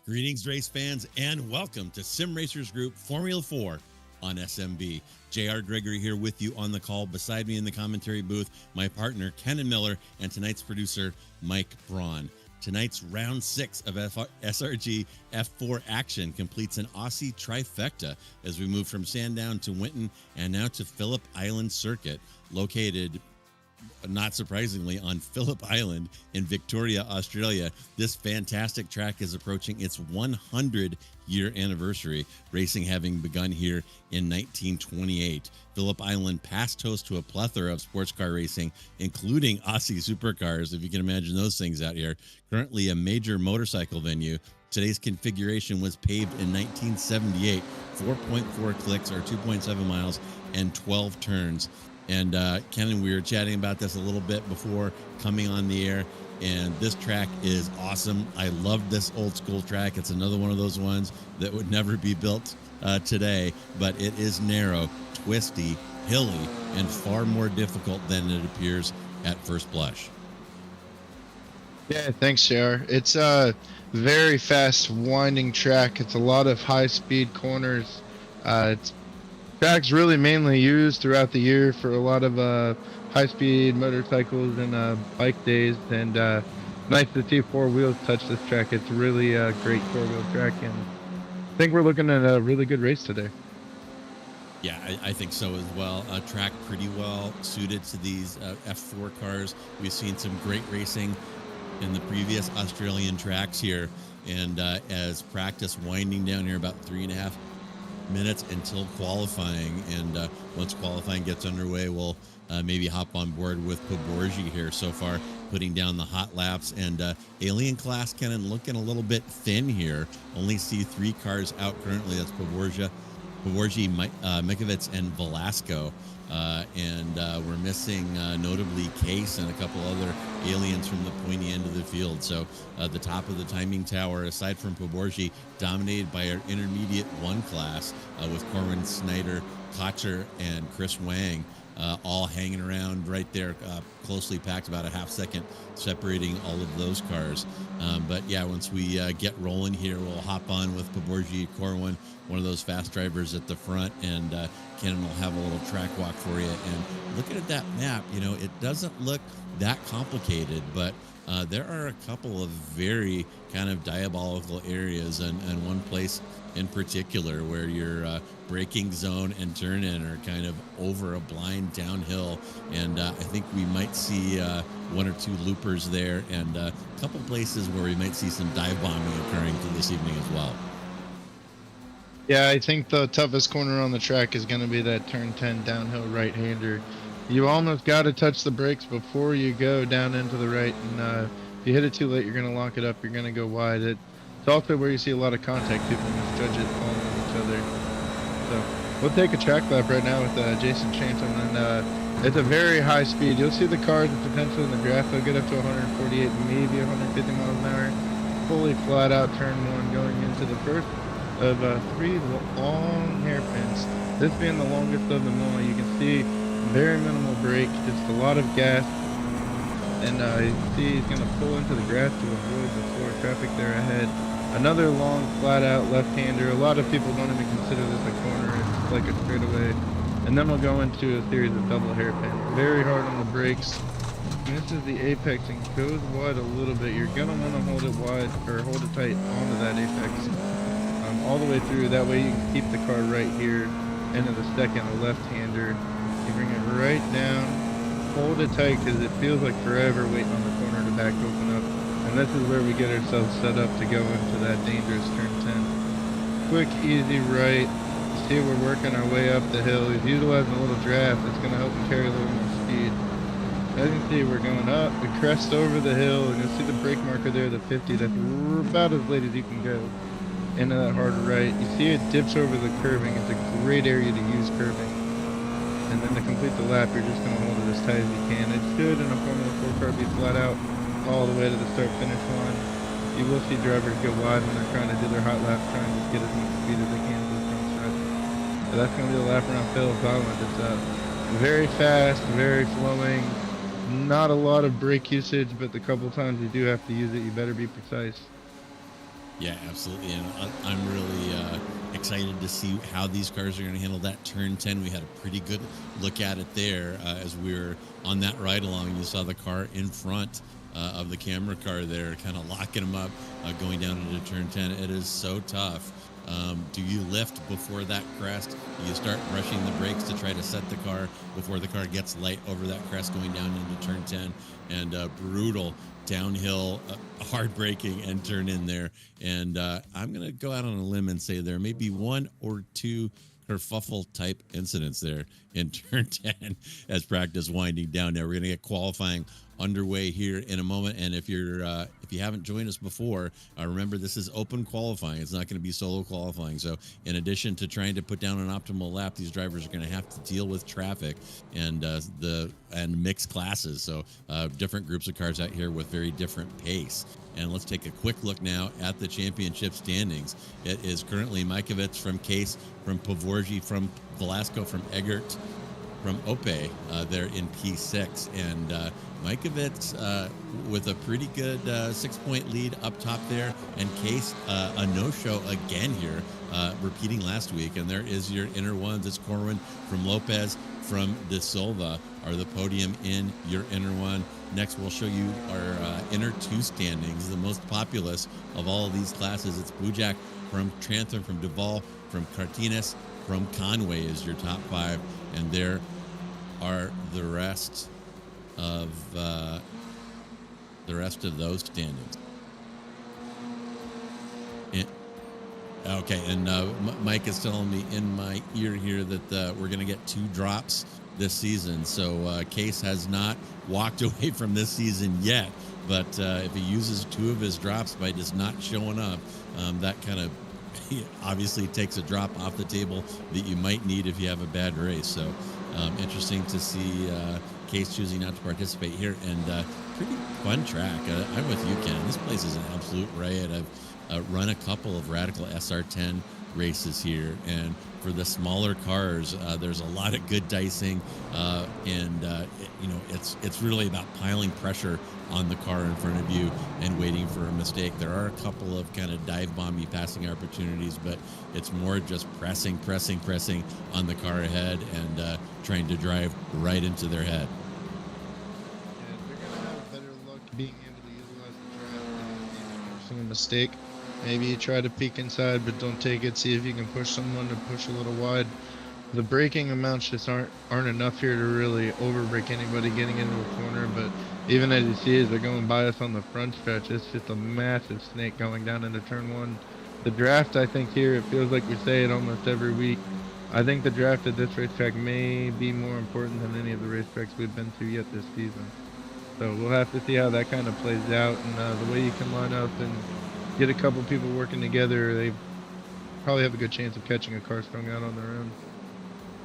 Greetings, race fans, and welcome to Sim Racers Group Formula 4 on SMB. JR Gregory here with you on the call. Beside me in the commentary booth, my partner, Kennen Miller, and tonight's producer, Mike Braun. Tonight's round 6 of SRG F4 action completes an Aussie trifecta as we move from Sandown to Winton and now to Phillip Island Circuit, located, not surprisingly, on Phillip Island in Victoria, Australia. This fantastic track is approaching its 100-year anniversary, racing having begun here in 1928. Phillip Island past host to a plethora of sports car racing, including Aussie supercars, if you can imagine those things out here. Currently a major motorcycle venue. Today's configuration was paved in 1978, 4.4 clicks or 2.7 miles and 12 turns. And Kennen, we were chatting about this a little bit before coming on the air, and this track is awesome. I love this old school track. It's another one of those ones that would never be built today, but it is narrow, twisty, hilly, and far more difficult than it appears at first blush. Yeah, thanks, JR. It's a very fast, winding track. It's a lot of high-speed corners. It's track's really mainly used throughout the year for a lot of high-speed motorcycles and bike days, and nice to see four wheels touch this track. It's really a great four-wheel track, and I think we're looking at a really good race today. Yeah, I think so as well. A track pretty well suited to these F4 cars. We've seen some great racing in the previous Australian tracks here, and as practice winding down here about 3.5 minutes until qualifying, and once qualifying gets underway, we'll maybe hop on board with Poborgi here. So far putting down the hot laps, and alien class Kennen looking a little bit thin here. Only see 3 cars out currently. That's Poborgi, Mikovits, and Velasco, and we're missing notably Case and a couple other aliens from the pointy end of the field. So the top of the timing tower, aside from Poborgi, dominated by our intermediate 1 class with Corwin Snyder, Cotcher, and Chris Wang, all hanging around right there, closely packed, about a half second separating all of those cars. But yeah, once we get rolling here, we'll hop on with Poborgi, Corwin, one of those fast drivers at the front, and Kennen will have a little track walk for you. And looking at that map, you know, it doesn't look that complicated, but there are a couple of very kind of diabolical areas, and one place in particular where your braking zone and turn in are kind of over a blind downhill, and I think we might see 1 or 2 loopers there, and a couple places where we might see some dive bombing occurring this evening as well. Yeah, I think the toughest corner on the track is going to be that turn 10 downhill right-hander. You almost got to touch the brakes before you go down into the right, and if you hit it too late, you're going to lock it up. You're going to go wide. It's also where you see a lot of contact. People misjudge it, following each other. So we'll take a track lap right now with Jason Chanton, and it's a very high speed. You'll see the cars potentially in the graph. They'll get up to 148, maybe 150 miles an hour. Fully flat out turn 1 going into the first of 3 long hairpins. This being the longest of them all. You can see very minimal brake, just a lot of gas, and you can see he's going to pull into the grass to avoid the slower traffic there ahead. Another long flat out left-hander. A lot of people don't even consider this a corner. It's like a straightaway. And then we'll go into a series of double hairpins. Very hard on the brakes. And this is the apex and goes wide a little bit. You're going to want to hold it wide, or hold it tight onto that apex all the way through. That way you can keep the car right here into the second left-hander. You bring it right down, hold it tight, because it feels like forever waiting on the corner to back open up. And this is where we get ourselves set up to go into that dangerous turn 10. Quick, easy right. See, we're working our way up the hill. He's utilizing a little draft. It's going to help him carry a little more speed. As you can see, we're going up. We crest over the hill, and you'll see the brake marker there, the 50. That's about as late as you can go into that hard right. You see it dips over the curving. It's a great area to use curving. And then to complete the lap, you're just going to hold it as tight as you can. It should, in a Formula 4 car, be flat out all the way to the start-finish line. You will see drivers go wide when they're trying to do their hot lap, trying to get as much speed as they can to the front stretch. So that's going to be the lap around Phillip Island. It's very fast, very flowing. Not a lot of brake usage, but the couple times you do have to use it, you better be precise. Yeah, absolutely. And I'm really excited to see how these cars are going to handle that turn 10. We had a pretty good look at it there as we were on that ride along. You saw the car in front of the camera car there, kind of locking them up, going down into turn 10. It is so tough. Do you lift before that crest? Do you start brushing the brakes to try to set the car before the car gets light over that crest going down into turn 10? And brutal downhill, hard braking and turn in there. And I'm going to go out on a limb and say there may be one or two kerfuffle type incidents there in turn 10 as practice winding down. Now we're going to get qualifying underway here in a moment, and if you haven't joined us before, remember this is open qualifying. It's not going to be solo qualifying. So in addition to trying to put down an optimal lap, these drivers are going to have to deal with traffic and mixed classes. So different groups of cars out here with very different pace. And let's take a quick look now at the championship standings. It is currently Majkovic from Case, from Pavorji, from Velasco, from Eggert, from Ope there in P6. And Majkovic with a pretty good 6-point lead up top there. And Case, a no-show again here, repeating last week. And there is your inner ones. It's Corwin from Lopez, from De Silva are the podium in your inner one. Next, we'll show you our inner two standings, the most populous of all of these classes. It's Bujak from Trantham, from Duval, from Cartines, from Conway is your top five. And there are the rest of those standings. Okay, and Mike is telling me in my ear here that we're going to get 2 drops this season. So Case has not walked away from this season yet, but if he uses 2 of his drops by just not showing up, that kind of obviously takes a drop off the table that you might need if you have a bad race. So interesting to see Case choosing not to participate here, and pretty fun track. I'm with you, Ken. This place is an absolute riot. I've run a couple of Radical SR10 races here, and for the smaller cars, there's a lot of good dicing, and it's really about piling pressure on the car in front of you and waiting for a mistake. There are a couple of kind of dive bomby passing opportunities, but it's more just pressing on the car ahead and trying to drive right into their head. Yeah, they're gonna have better luck being able to utilize the draft than forcing a mistake. Maybe you try to peek inside, but don't take it. See if you can push someone to push a little wide. The braking amounts just aren't enough here to really overbrake anybody getting into a corner. But even as you see, as they're going by us on the front stretch, it's just a massive snake going down into turn 1. The draft, I think here, it feels like we say it almost every week. I think the draft at this racetrack may be more important than any of the racetracks we've been to yet this season. So we'll have to see how that kind of plays out, and the way you can line up and get a couple people working together, they probably have a good chance of catching a car strung out on their own.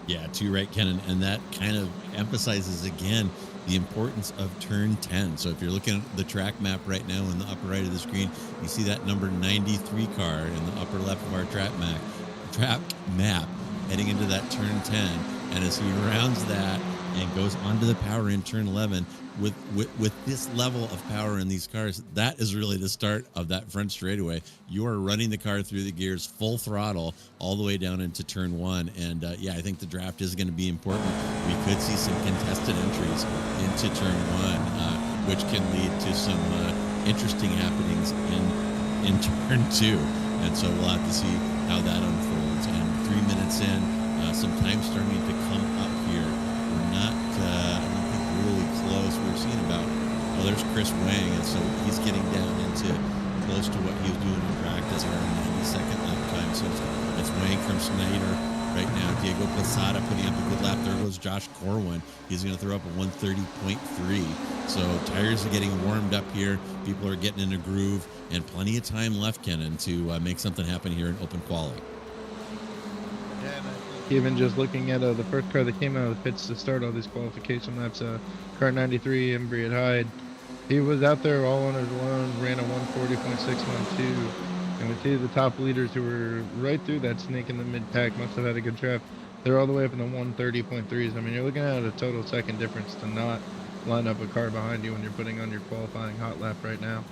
Yeah, too right, Kennen. And that kind of emphasizes again the importance of turn 10. So if you're looking at the track map right now in the upper right of the screen, you see that number 93 car in the upper left of our track map heading into that turn 10. And as he rounds that and goes onto the power in turn 11, with this level of power in these cars, that is really the start of that front straightaway. You are running the car through the gears full throttle all the way down into turn 1. And yeah, I think the draft is going to be important. We could see some contested entries into turn 1, which can lead to some interesting happenings in turn 2. And so we'll have to see how that unfolds. And 3 minutes in, some time starting to come up here. We're not really close. We're seeing about, there's Chris Wang, and so he's getting down into close to what he was doing in practice around 92nd lap time. So it's Wang from Snyder right now. Diego Posada putting up a good lap. There goes Josh Corwin. He's going to throw up a 130.3. So tires are getting warmed up here. People are getting in a groove, and plenty of time left, Kennen, to make something happen here in open quality. Yeah, and I think even just looking at the first car that came out of the pits to start all these qualification laps, car 93, Embriet Hyde, he was out there all on his own, ran a 140.612, and we see the top leaders who were right through that snake in the mid-pack must have had a good trap. They're all the way up in the 130.3s. I mean, you're looking at a total second difference to not line up a car behind you when you're putting on your qualifying hot lap right now.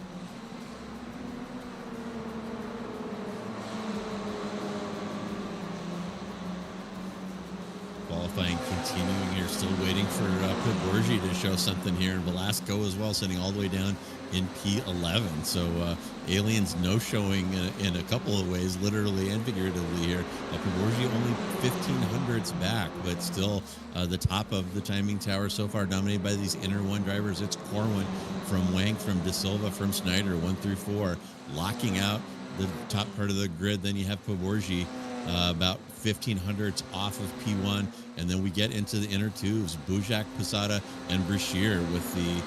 qualifying continuing here, still waiting for Pogorji to show something here, and Velasco as well, sitting all the way down in P11. So Aliens no showing in a couple of ways, literally and figuratively here. Pogorji only 1,500s back, but still the top of the timing tower so far, dominated by these inner one drivers. It's Corwin from Wang, from De Silva, from Snyder, 1 through 4, locking out the top part of the grid. Then you have Pogorji about 1,500s off of P1, and then we get into the inner twos. Bujak, Posada, and Brashear with the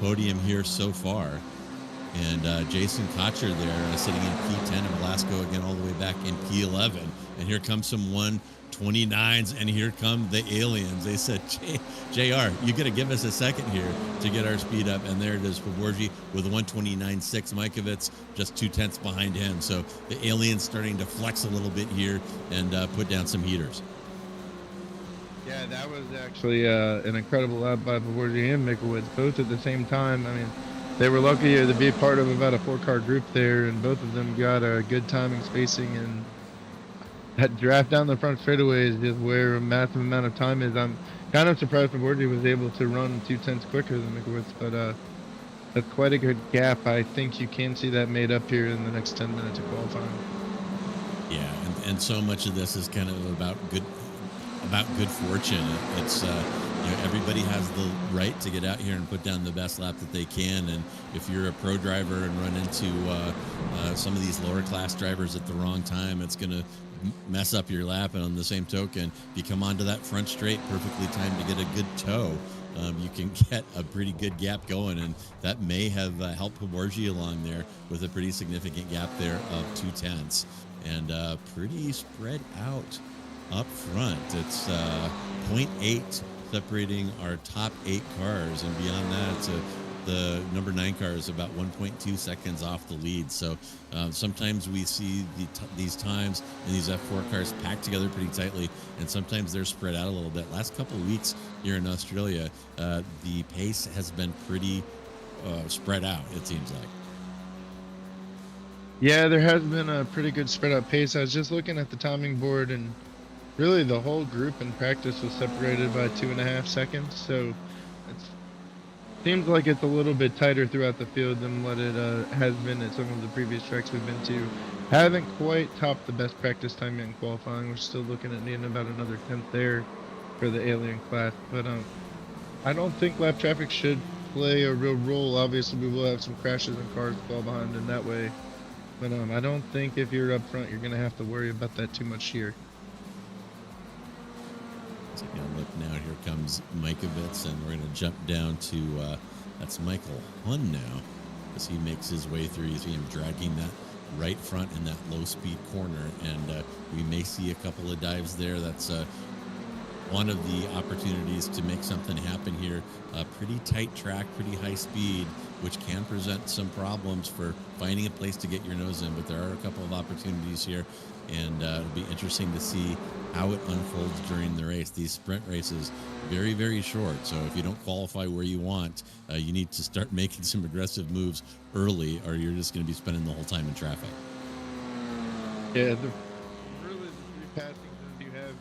podium here so far, and Jason Cotcher there sitting in P10, and Velasco again all the way back in P11. And here comes some 129s, and here come the Aliens. They said, JR, you got to give us a second here to get our speed up. And there it is, Pogorji with a 129.6. Mikovits just 2/10 behind him. So the Aliens starting to flex a little bit here and put down some heaters. Yeah, that was actually an incredible lap by Pogorji and Mikovits, both at the same time. I mean, they were lucky to be part of about a 4-car group there, and both of them got a good timing, spacing, and that draft down the front straightaway is just where a massive amount of time is. I'm kind of surprised Pogorji was able to run 2/10 quicker than Mikovits, but that's quite a good gap. I think you can see that made up here in the next 10 minutes of qualifying. Yeah, and so much of this is kind of about good fortune. It's everybody has the right to get out here and put down the best lap that they can, and if you're a pro driver and run into some of these lower class drivers at the wrong time, it's going to mess up your lap. And on the same token, if you come onto that front straight perfectly timed to get a good toe, you can get a pretty good gap going, and that may have helped Pogorji along there with a pretty significant gap there of 2/10, and pretty spread out up front. It's 0.8 separating our top 8 cars, and beyond that, the number 9 car is about 1.2 seconds off the lead. So sometimes we see these times and these F4 cars packed together pretty tightly, and sometimes they're spread out a little bit. Last couple of weeks here in Australia, the pace has been pretty spread out, it seems like. Yeah, there has been a pretty good spread out pace. I was just looking at the timing board, and really the whole group in practice was separated by 2.5 seconds. So it seems like it's a little bit tighter throughout the field than what it has been at some of the previous tracks we've been to. Haven't quite topped the best practice time yet in qualifying. We're still looking at needing about another 10th there for the Alien class. But I don't think lap traffic should play a real role. Obviously, we will have some crashes and cars fall behind in that way. But I don't think if you're up front, you're going to have to worry about that too much here. So look now, here comes Mikovits, and we're going to jump down to that's Michael Hun now, as he makes his way through. You see him dragging that right front in that low speed corner, and we may see a couple of dives there. That's one of the opportunities to make something happen here. A pretty tight track, pretty high speed, which can present some problems for finding a place to get your nose in, but there are a couple of opportunities here, and it'll be interesting to see how it unfolds during the race. These sprint races, very, very short, so if you don't qualify where you want, you need to start making some aggressive moves early, or you're just going to be spending the whole time in traffic. Yeah, really the 3 passing zones you have,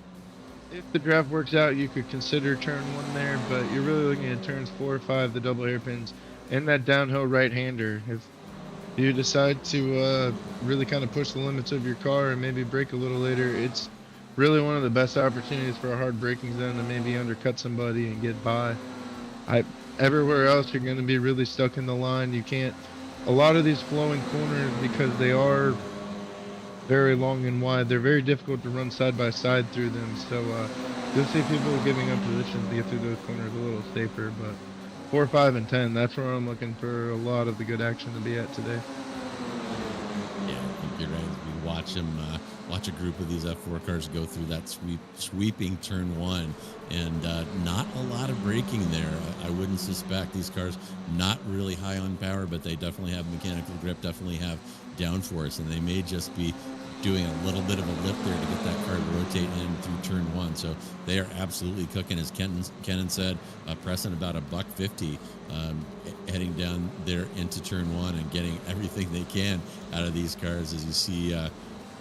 if the draft works out, you could consider turn 1 there, but you're really looking at turns 4 or 5, the double hairpins, and that downhill right-hander. If you decide to really kind of push the limits of your car and maybe brake a little later, it's really one of the best opportunities for a hard braking zone to maybe undercut somebody and get by. Everywhere else, you're going to be really stuck in the line. You can't. A lot of these flowing corners, because they are very long and wide, they're very difficult to run side by side through them. So you'll see people giving up positions to get through those corners a little safer. But 4, 5, and 10, that's where I'm looking for a lot of the good action to be at today. Yeah, I think you're right. We watch them. Watch a group of these F4 cars go through that sweeping turn 1, and not a lot of braking there. I wouldn't suspect. These cars not really high on power, but they definitely have mechanical grip, definitely have downforce, and they may just be doing a little bit of a lift there to get that car to rotate in through turn 1. So they are absolutely cooking, as Kennen said, pressing about $150, heading down there into turn 1 and getting everything they can out of these cars. As you see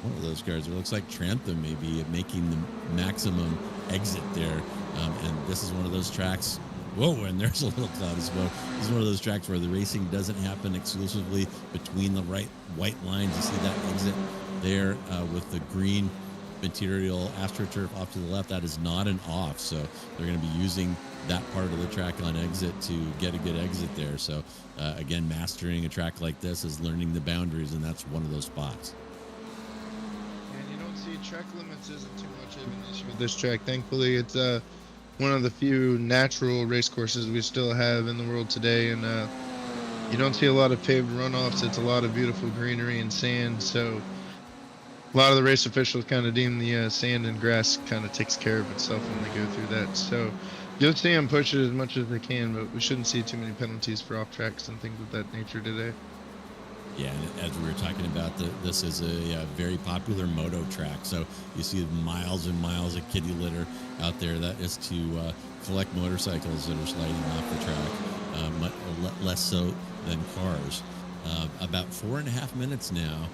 one of those cars. It looks like Trantham may be making the maximum exit there. And this is one of those tracks. Whoa, and there's a little cloud of smoke. This is one of those tracks where the racing doesn't happen exclusively between the white lines. You see that exit there with the green material AstroTurf off to the left. That is not an off, so they're going to be using that part of the track on exit to get a good exit there. So again, mastering a track like this is learning the boundaries, and that's one of those spots. And you don't see track limits isn't too much of an issue with this track. Thankfully, it's one of the few natural race courses we still have in the world today, and you don't see a lot of paved runoffs. It's a lot of beautiful greenery and sand, so a lot of the race officials kind of deem the sand and grass kind of takes care of itself when they go through that. So you'll see them push it as much as they can, but we shouldn't see too many penalties for off tracks and things of that nature today. Yeah, and as we were talking about, this is a very popular moto track. So you see miles and miles of kitty litter out there. That is to collect motorcycles that are sliding off the track, much less so than cars. About 4.5 minutes now.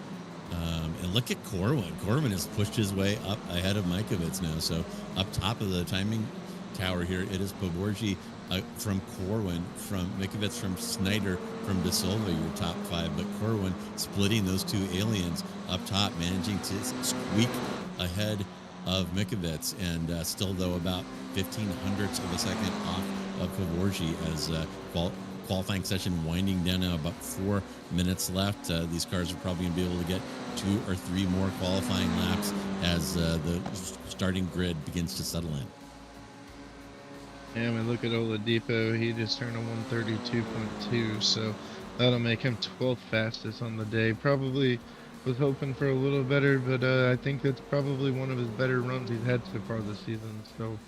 And look at Corwin. Corwin has pushed his way up ahead of Mikovits now. So up top of the timing tower here, it is Poborji from Corwin, from Mikovits, from Snyder, from De Silva, your top five. But Corwin splitting those two aliens up top, managing to squeak ahead of Mikovits, and still, though, about 0.15 of a second off of Poborji as qualifying session winding down now. About 4 minutes left. These cars are probably going to be able to get 2 or 3 more qualifying laps as the starting grid begins to settle in. Yeah, we look at Oladipo. He just turned a 132.2, so that'll make him 12th fastest on the day. Probably was hoping for a little better, but I think that's probably one of his better runs he's had so far this season. So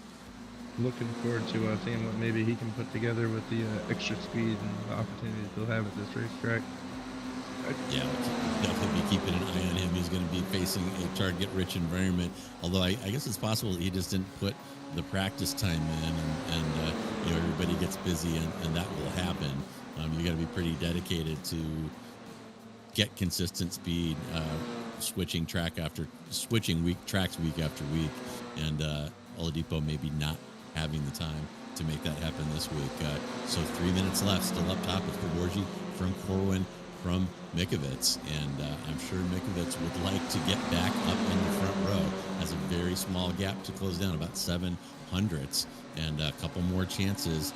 looking forward to seeing what maybe he can put together with the extra speed and the opportunities he'll have at this racetrack. Yeah, we'll definitely be keeping an eye on him. He's going to be facing a target-rich environment. Although I guess it's possible that he just didn't put the practice time in, and you know, everybody gets busy, and that will happen. You got to be pretty dedicated to get consistent speed, switching tracks week after week, and Oladipo maybe not having the time to make that happen this week. So 3 minutes left, still up top is Poborji from Corwin, from Mikovits, and I'm sure Mikovits would like to get back up in the front row. Has a very small gap to close down, about 700ths, and a couple more chances,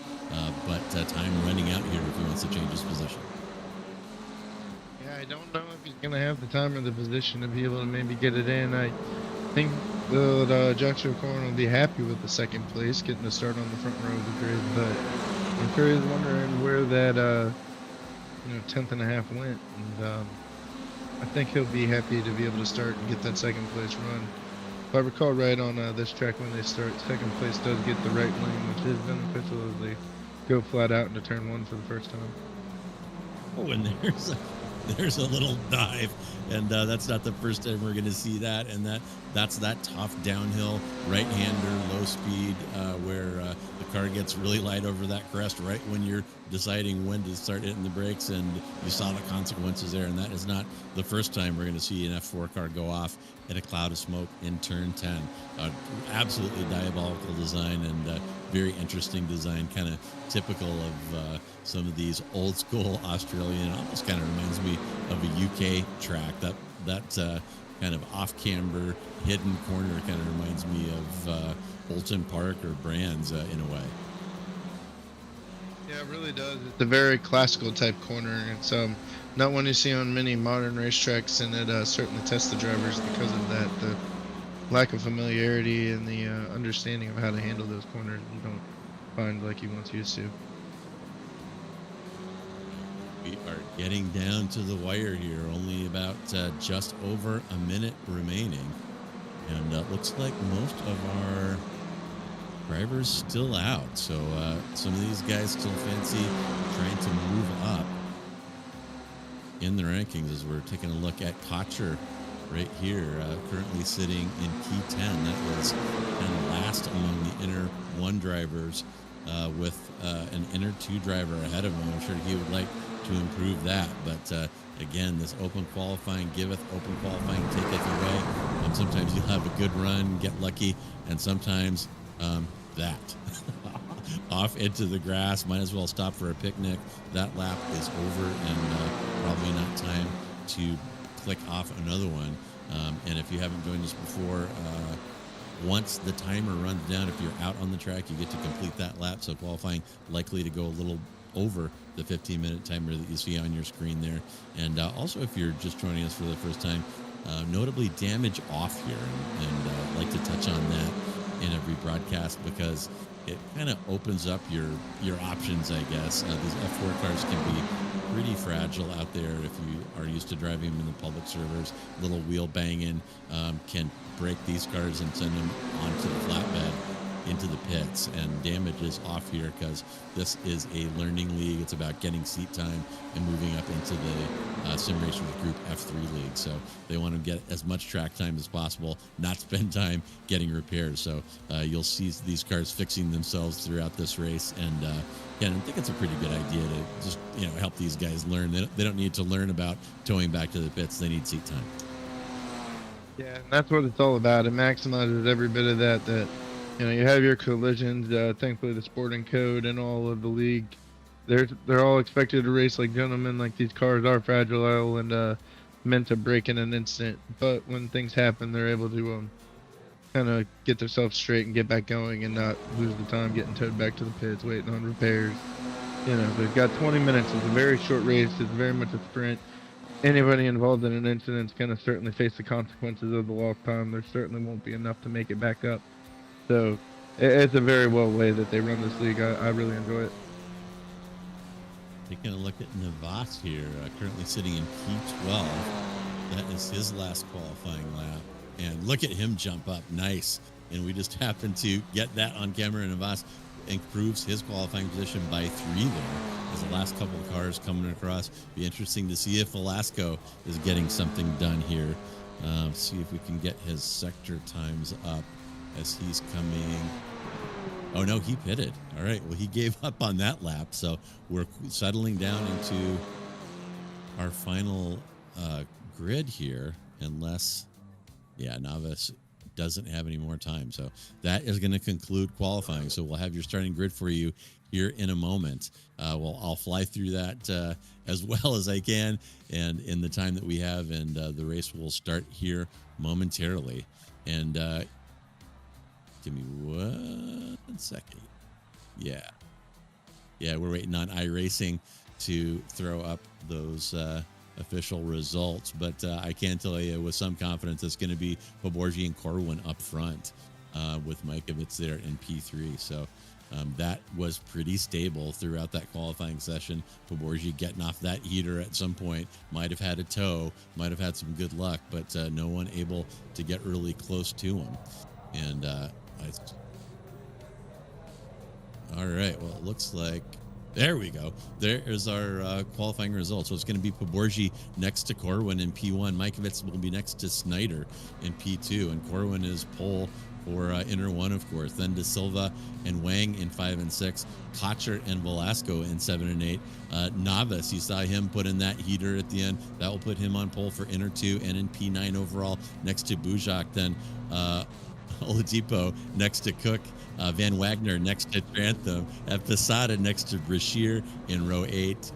but time running out here if he wants to change his position. Yeah, I don't know if he's going to have the time or the position to be able to maybe get it in. I think that Joshua Corwin will be happy with the second place, getting to start on the front row of the grid, but I'm sure he's wondering where that 10th and a half went, and I think he'll be happy to be able to start and get that second place run. If I recall right, on this track when they start, second place does get the right lane, which is beneficial as they go flat out into turn 1 for the first time. Oh, and there's a little dive, and that's not the first time we're going to see that. And that's that tough downhill right-hander, low speed, where the car gets really light over that crest right when you're deciding when to start hitting the brakes, and you saw the consequences there. And that is not the first time we're going to see an F4 car go off in a cloud of smoke in turn 10. Absolutely diabolical design, and very interesting design, kind of typical of some of these old school Australian. Almost kind of reminds me of a UK track. That kind of off-camber hidden corner kind of reminds me of Bolton Park or Brands in a way. Yeah, it really does. It's a very classical type corner. It's not one you see on many modern racetracks, and it certainly tests the drivers because of that. The lack of familiarity and the understanding of how to handle those corners you don't find like you once used to. We are getting down to the wire here. Only about just over a minute remaining, and looks like most of our drivers still out. So some of these guys still fancy trying to move up in the rankings, as we're taking a look at Cotcher right here, currently sitting in P10. That was kind of last among the inner one drivers with an inner 2 driver ahead of him. I'm sure he would like to improve that. But again, this open qualifying giveth, open qualifying taketh away. Sometimes you'll have a good run, get lucky, and sometimes that. Off into the grass, might as well stop for a picnic. That lap is over, and probably not time to click off another one. And if you haven't joined us before, once the timer runs down, if you're out on the track, you get to complete that lap. So qualifying likely to go a little over the 15-minute timer that you see on your screen there. And also, if you're just joining us for the first time, notably damage off here, and I'd like to touch on that in every broadcast because it kind of opens up your options, I guess. These F4 cars can be pretty fragile out there if you are used to driving them in the public servers. Little wheel banging can break these cars and send them onto the flatbed into the pits, and damage is off here because this is a learning league. It's about getting seat time and moving up into the Sim Racers Group F3 league. So they want to get as much track time as possible, not spend time getting repairs. So you'll see these cars fixing themselves throughout this race, and I think it's a pretty good idea to just help these guys learn. They don't need to learn about towing back to the pits. They need seat time. Yeah, and that's what it's all about. It maximizes every bit of that. You have your collisions. Thankfully, the sporting code and all of the league, they're all expected to race like gentlemen. Like, these cars are fragile and meant to break in an instant. But when things happen, they're able to kind of get themselves straight and get back going and not lose the time getting towed back to the pits, waiting on repairs. They've got 20 minutes. It's a very short race. It's very much a sprint. Anybody involved in an incident is going to certainly face the consequences of the lost time. There certainly won't be enough to make it back up. So it's a very well way that they run this league. I really enjoy it. Taking a look at Navas here, currently sitting in P12. That is his last qualifying lap. And look at him jump up. Nice. And we just happened to get that on camera. Navas improves his qualifying position by 3 there. As the last couple of cars coming across. Be interesting to see if Velasco is getting something done here. See if we can get his sector times up as he's coming. Oh no, he pitted. All right, well, he gave up on that lap, so we're settling down into our final grid here, unless Navas doesn't have any more time. So that is going to conclude qualifying. So we'll have your starting grid for you here in a moment. I'll fly through that as well as I can, and in the time that we have, and the race will start here momentarily. And give me 1 second. Yeah, we're waiting on iRacing to throw up those official results, but I can tell you with some confidence it's going to be Poborji and Corwin up front, with Mikovits there in P3. So that was pretty stable throughout that qualifying session. Poborji getting off that heater at some point, might have had a tow, might have had some good luck, but no one able to get really close to him. And all right, well, it looks like there we go. There is our qualifying results. So it's going to be Poborji next to Corwin in P1. Mikovits will be next to Snyder in P2, and Corwin is pole for inner 1, of course. Then De Silva and Wang in 5 and 6. Cotcher and Velasco in 7 and 8. Navas, you saw him put in that heater at the end. That will put him on pole for inner 2 and in P9 overall next to Bujak. Then Oladipo next to Cook. Van Wagner next to Trantham. Posada next to Brashear in row 8.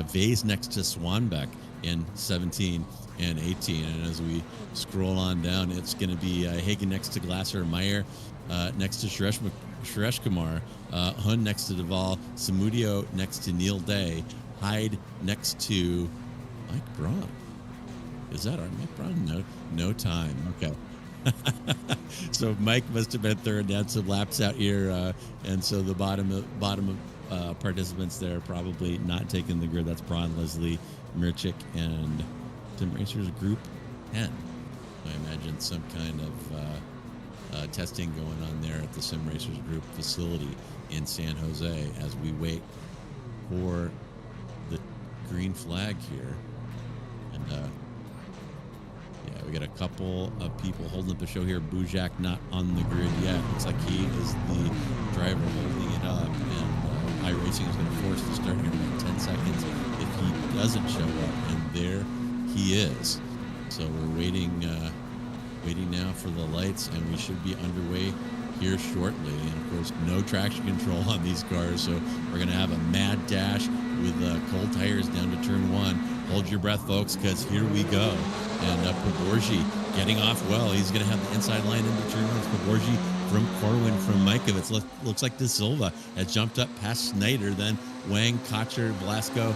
Vase next to Swanbeck in 17 and 18. And as we scroll on down, it's going to be Hagen next to Glasser, Meyer next to Suresh Kumar, Hun next to Duvall, Samudio next to Neil Day, Hyde next to Mike Braun. Is that our Mike Braun? No time. Okay. So Mike must have been throwing down some laps out here, and so the bottom of participants there probably not taking the grid. That's Braun, Leslie, Mirchik, and Sim Racers Group 10. I imagine some kind of testing going on there at the Sim Racers Group facility in San Jose as we wait for the green flag here. And Yeah, we got a couple of people holding up the show here. Bujak not on the grid yet. Looks like he is the driver holding it up, and iRacing is going to force the start here in about 10 seconds if he doesn't show up, and there he is. So we're waiting now for the lights, and we should be underway here shortly. And of course, no traction control on these cars, so we're going to have a mad dash with cold tires down to turn 1. Hold your breath, folks, because here we go. And Poborji getting off well. He's going to have the inside line into turn 1. It's Poborji from Corwin, from Mikovits. Looks like De Silva has jumped up past Snyder, then Wang, Cotcher, Blasco,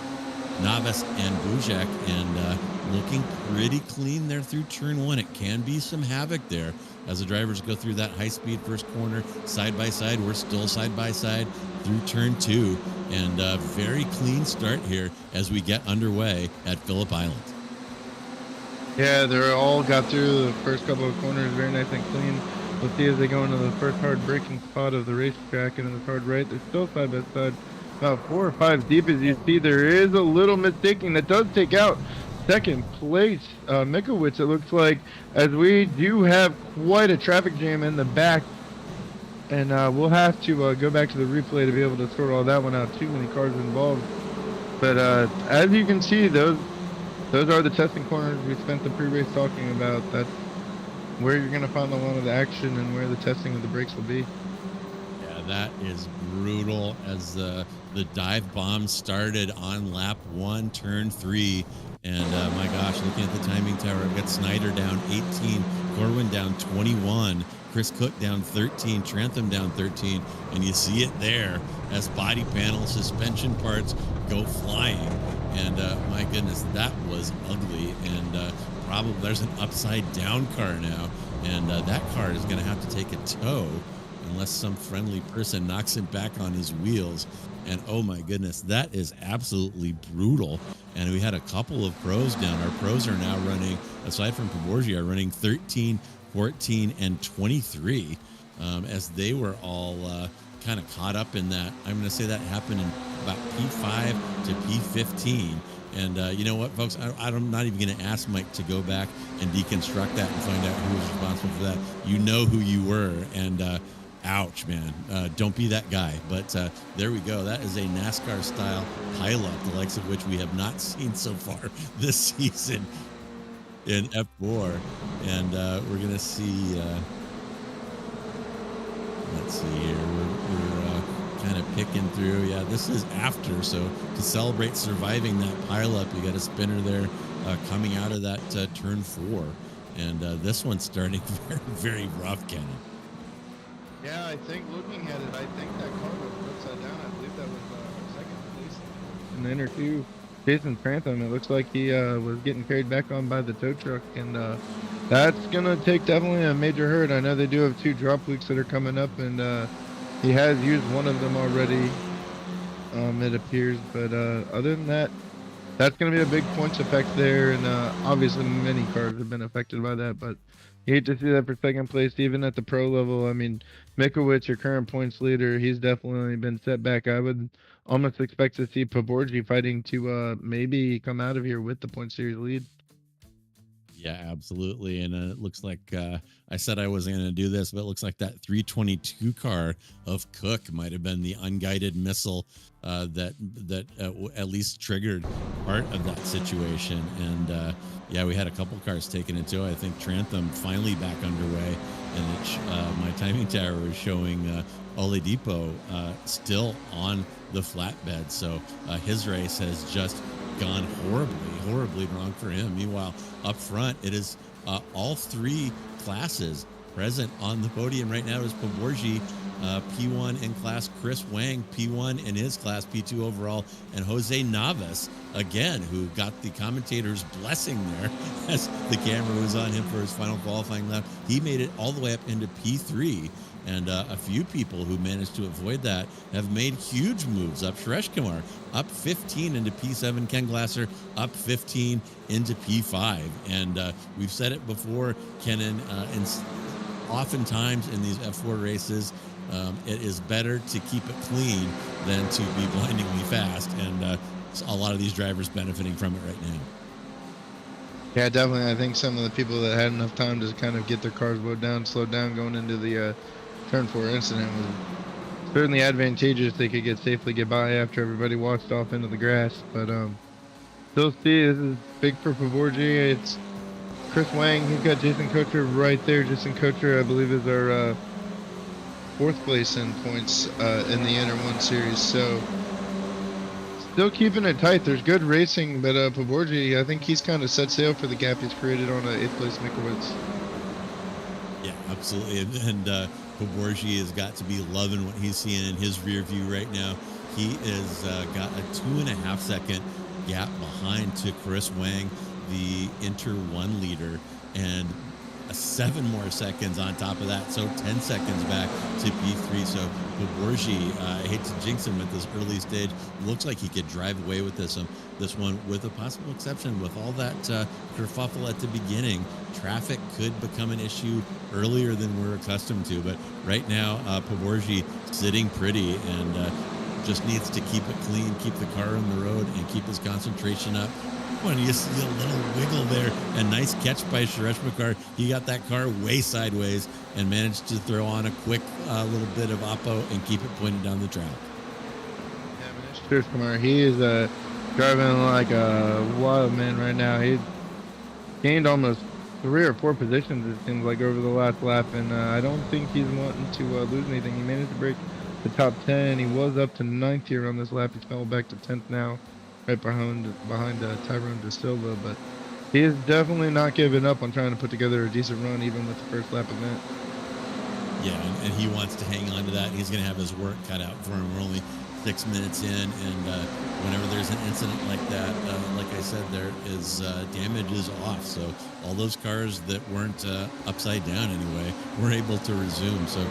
Navas, and Bujak, and looking pretty clean there through turn 1. It can be some havoc there as the drivers go through that high-speed first corner side by side. We're still side by side through turn 2, and very clean start here as we get underway at Phillip Island. Yeah, they're all got through the first couple of corners very nice and clean. We'll see as they go into the first hard braking spot of the racetrack and in the hard right. They're still side by side, about 4 or 5 deep. As you see, there is a little mistaking that does take out second place Mikowicz, it looks like, as we do have quite a traffic jam in the back, and we'll have to go back to the replay to be able to sort all that one out. Too many cars involved, but as you can see, those are the testing corners we spent the pre-race talking about. That's where you're going to find a lot of the action and where the testing of the brakes will be. Yeah, that is brutal as the dive bomb started on lap 1, turn 3. And my gosh, looking at the timing tower, I've got Snyder down 18, Corwin down 21, Chris Cook down 13, Trantham down 13, and you see it there as body panel suspension parts go flying. And my goodness, that was ugly. And probably there's an upside down car now, and that car is going to have to take a tow unless some friendly person knocks him back on his wheels. And oh my goodness, that is absolutely brutal. And we had a couple of pros down. Our pros are now running, aside from Poborji, are running 13, 14, and 23 as they were all kind of caught up in that. I'm going to say that happened in about P5 to P15. And you know what, folks? I'm not even going to ask Mike to go back and deconstruct that and find out who was responsible for that. You know who you were. And ouch, man. Don't be that guy. But there we go. That is a NASCAR-style pileup, the likes of which we have not seen so far this season in F4. And we're going to see... let's see here. We're kind of picking through. Yeah, this is after. So to celebrate surviving that pileup, you got a spinner there coming out of that turn 4. And this one's starting very, very rough, Kennen. Yeah, I think looking at it, I think that car was upside down. I believe that was second place in the inner 2. Jason Trantham, it looks like he was getting carried back on by the tow truck, and that's going to take definitely a major hurt. I know they do have 2 drop weeks that are coming up, and he has used one of them already, it appears. But other than that, that's going to be a big points effect there, and obviously many cars have been affected by that, but you hate to see that for second place, even at the pro level. I mean, Mikowicz, your current points leader, he's definitely been set back. I would almost expect to see Poborji fighting to maybe come out of here with the point series lead. Yeah, absolutely. And it looks like I said I wasn't going to do this, but it looks like that 322 car of Cook might have been the unguided missile that at least triggered part of that situation. And yeah, we had a couple cars taken into it. I think Trantham finally back underway, and my timing tower is showing Oladipo still on the flatbed. So his race has just gone horribly wrong for him. Meanwhile, up front, it is all 3 classes present on the podium right now. Is Poborji, P1 in class, Chris Wang, P1 in his class, P2 overall, and Jose Navas, again, who got the commentator's blessing there as the camera was on him for his final qualifying lap. He made it all the way up into P3. And a few people who managed to avoid that have made huge moves up. Suresh Kumar up 15 into P7. Ken Glasser up 15 into P5. And we've said it before, Kennen, oftentimes in these F4 races, it is better to keep it clean than to be blindingly fast. And a lot of these drivers benefiting from it right now. Yeah, definitely. I think some of the people that had enough time to kind of get their cars slowed down going into the turn 4 incident was certainly advantageous. They could safely get by after everybody walked off into the grass. But still see, this is big for Pavorji. It's Chris Wang. He's got Jason Cotcher right there. Jason Cotcher, I believe, is our fourth place in points in the Inter 1 series. So still keeping it tight. There's good racing, but Pavorji, I think he's kind of set sail for the gap he's created on 8th place Mikowitz. Yeah, absolutely. And Pavorji has got to be loving what he's seeing in his rear view right now. He is got a 2.5 second gap behind to Chris Wang, the Inter 1 leader, and 7 more seconds on top of that, so 10 seconds back to P3. So Pavorji, I hate to jinx him at this early stage, looks like he could drive away with this one, with a possible exception. With all that kerfuffle at the beginning, traffic could become an issue earlier than we're accustomed to. But right now, Pavorji sitting pretty and just needs to keep it clean, keep the car on the road, and keep his concentration up. When you see a little wiggle there, a nice catch by Suresh Makar. He got that car way sideways and managed to throw on a quick little bit of oppo and keep it pointed down the track. Yeah, Suresh Kumar, he is driving like a wild man right now. He's gained almost 3 or 4 positions, it seems like, over the last lap, and I don't think he's wanting to lose anything. He managed to break the top 10. He was up to 9th here on this lap. He's fell back to 10th now, right behind Tyrone De Silva, but he is definitely not giving up on trying to put together a decent run, even with the first lap event. Yeah, and he wants to hang on to that. He's going to have his work cut out for him. We're only 6 minutes in, and whenever there's an incident like that, like I said, there is damage is off. So all those cars that weren't upside down anyway were able to resume. So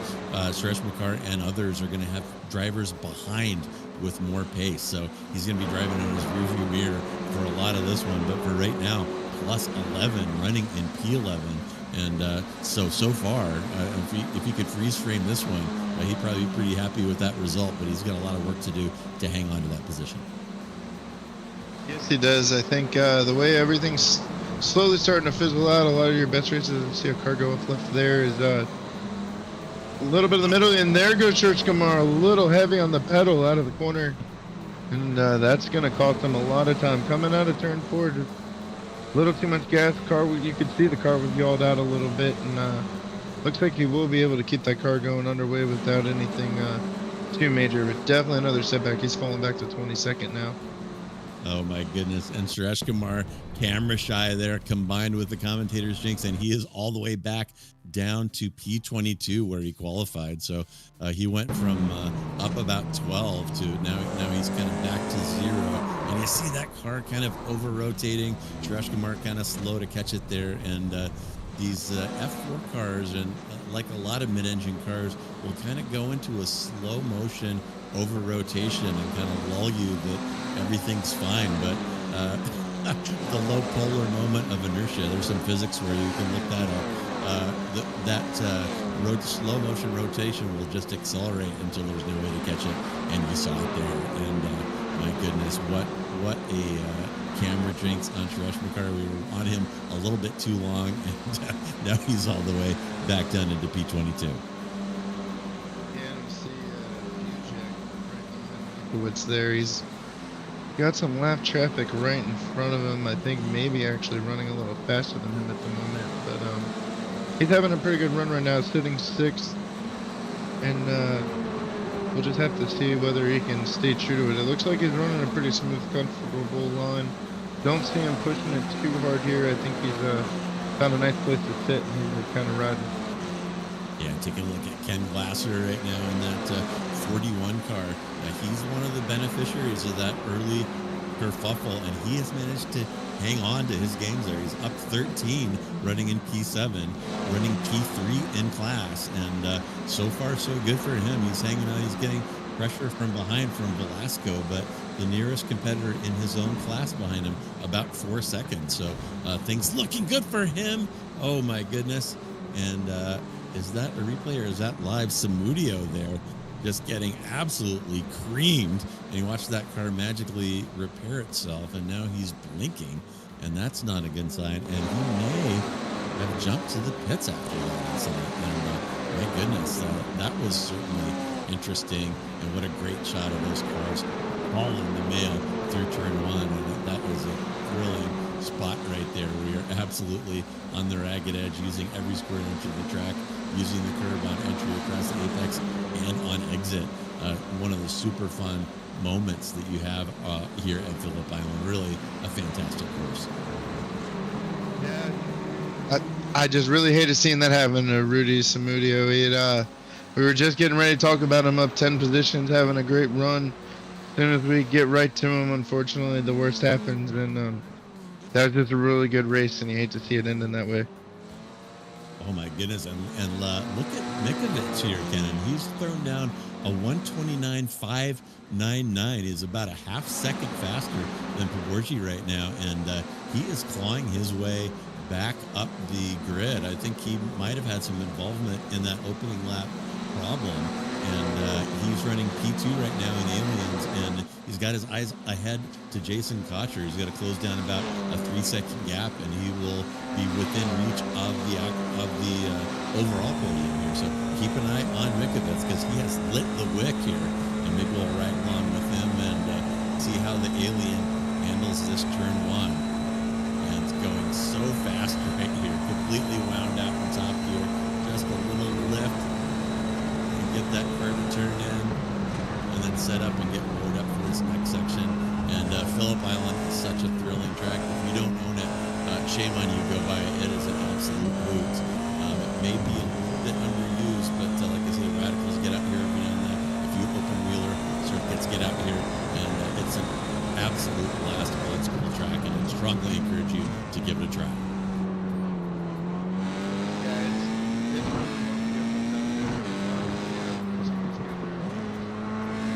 Suresh Makar and others are going to have drivers behind with more pace. So he's going to be driving in his rearview mirror for a lot of this one. But for right now, plus 11, running in P11. And so far, if he could freeze frame this one, he'd probably be pretty happy with that result. But he's got a lot of work to do to hang on to that position. Yes, he does. I think the way everything's slowly starting to fizzle out, a lot of your best races, you see a car go up left there, is a little bit of the middle, and there goes Suresh Kumar, a little heavy on the pedal out of the corner, and that's going to cost him a lot of time coming out of turn 4. Just a little too much gas. You could see the car was yawed out a little bit, and looks like he will be able to keep that car going underway without anything too major, but definitely another setback. He's falling back to 22nd now. Oh my goodness. And Suresh Kumar, camera shy there, combined with the commentator's jinx, and he is all the way back down to P22 where he qualified. So he went from up about 12 to now he's kind of back to 0. And you see that car kind of over rotating. Suresh Kumar kind of slow to catch it there. And these F4 cars, and like a lot of mid-engine cars, will kind of go into a slow motion over rotation and kind of lull you that everything's fine. But the low polar moment of inertia, there's some physics where you can look that up. Slow motion rotation will just accelerate until there's no way to catch it, and you saw it there. And my goodness, what a camera jinx on Suresh Makar. We were on him a little bit too long, and now he's all the way back down into P22. What's there? He's got some lap traffic right in front of him. I think maybe actually running a little faster than him at the moment, but he's having a pretty good run right now, sitting 6th, and we'll just have to see whether he can stay true to it. It looks like he's running a pretty smooth, comfortable line. Don't see him pushing it too hard here. I think he's found a nice place to sit, and he's kind of riding. Yeah, taking a look at Ken Glasser right now in that 41 car. He's one of the beneficiaries of that early kerfuffle, and he has managed to hang on to his games there. He's up 13, running in P7, running P3 in class, and so far so good for him. He's hanging on. He's getting pressure from behind from Velasco, but the nearest competitor in his own class behind him about 4 seconds. So things looking good for him. Oh my goodness. And is that a replay or is that live? Samudio there just getting absolutely creamed, and he watched that car magically repair itself, and now he's blinking, and that's not a good sign. And he may have jumped to the pits after that incident. And my goodness, that was certainly interesting. And what a great shot of those cars hauling the mail through turn one. And that was a thrilling spot right there. We are absolutely on the ragged edge, using every square inch of the track, using the curb on entry across the apex and on exit. One of the super fun moments that you have here at Phillip Island. Really a fantastic course. Yeah, I just really hated seeing that happen to Rudy Samudio. We were just getting ready to talk about him up 10 positions, having a great run. As soon as we get right to him, unfortunately, the worst happens. And that was just a really good race, and you hate to see it ending that way. Oh my goodness! And look at Mikovic here, Kennen. He's thrown down a 1:29.599. He's about a half second faster than Pavorji right now, and he is clawing his way back up the grid. I think he might have had some involvement in that opening lap problem, and he's running P2 right now in Aliens, and he's got his eyes ahead to Jason Cotcher. He's got to close down about a 3-second gap, and he will be within reach of the overall podium here. So keep an eye on Mikovic, because he has lit the wick here, and maybe we'll ride along with him and see how the Alien handles this turn one. And it's going so fast right here, completely wound out in top gear, just a little lift, and get that car to turn in, and then set up and get rolled up for this next section. And Phillip Island is such a thrilling track. If you don't own it, shame on you, go buy it. It is an absolute hoot. It may be a little bit underused, but like I say, radicals get out here every now and then. A few open wheeler circuits get out here, and it's an absolute blast old school track, and I strongly encourage you to give it a try.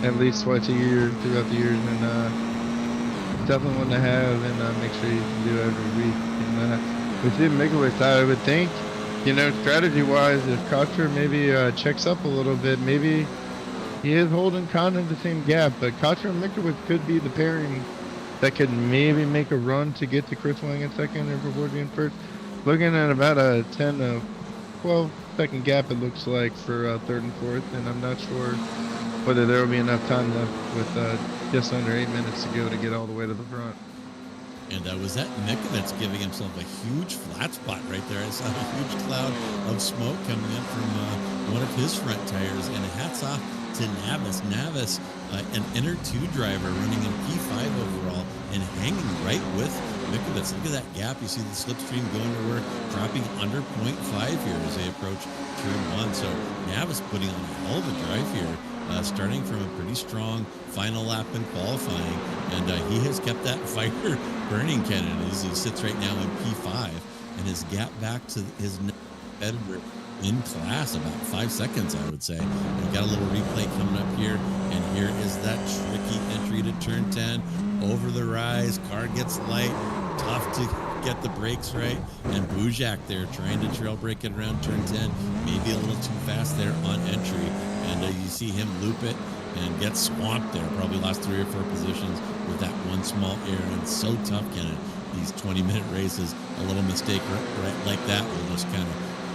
At least twice a year throughout the years, and definitely one to have, and make sure you can do every week. And with him, Mikovic, I would think, strategy-wise, if Cotcher maybe checks up a little bit, maybe he is holding kind of the same gap, but Cotcher and Mikovic could be the pairing that could maybe make a run to get to Chris Wang in second and Pavorji in first. Looking at about a 10 to 12 second gap, it looks like, for third and fourth, and I'm not sure whether there will be enough time left with just under 8 minutes to go to get all the way to the front. And was that Mikovic giving himself a huge flat spot right there? I saw a huge cloud of smoke coming up from one of his front tires, and hats off to Navis. Navis, an inner two driver running in P5 overall and hanging right with Mikovic. Look at that gap. You see the slipstream going to work, dropping under 0.5 here as they approach turn one. So Navis putting on a hell of a drive here. Starting from a pretty strong final lap in qualifying, and he has kept that fire burning, Kennen, as he sits right now in P5, and his gap back to his competitor in class about 5 seconds, I would say. We've got a little replay coming up here, and here is that tricky entry to turn 10, over the rise, car gets light, tough to get the brakes right, and Bujak there trying to trail brake it around turn 10, maybe a little too fast there on entry, and you see him loop it and get swamped there, probably lost 3 or 4 positions with that one small error. And so tough, Kennen, these 20-minute races, a little mistake right like that will just kind of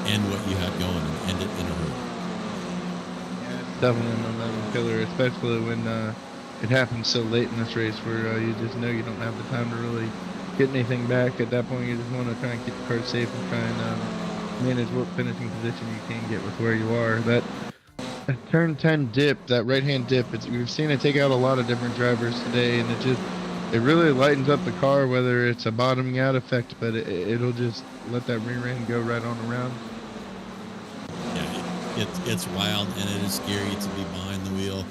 end what you have going and end it in a hurry. Yeah, it's definitely a momentum killer, especially when it happens so late in this race where you just know you don't have the time to really get anything back. At that point, you just want to try and keep the car safe and try and manage what finishing position you can get with where you are. That turn 10 dip, that right-hand dip, we've seen it take out a lot of different drivers today, and it really lightens up the car, whether it's a bottoming out effect, but it'll just let that rear end go right on around. Yeah, it's wild, and it is scary to be behind the wheel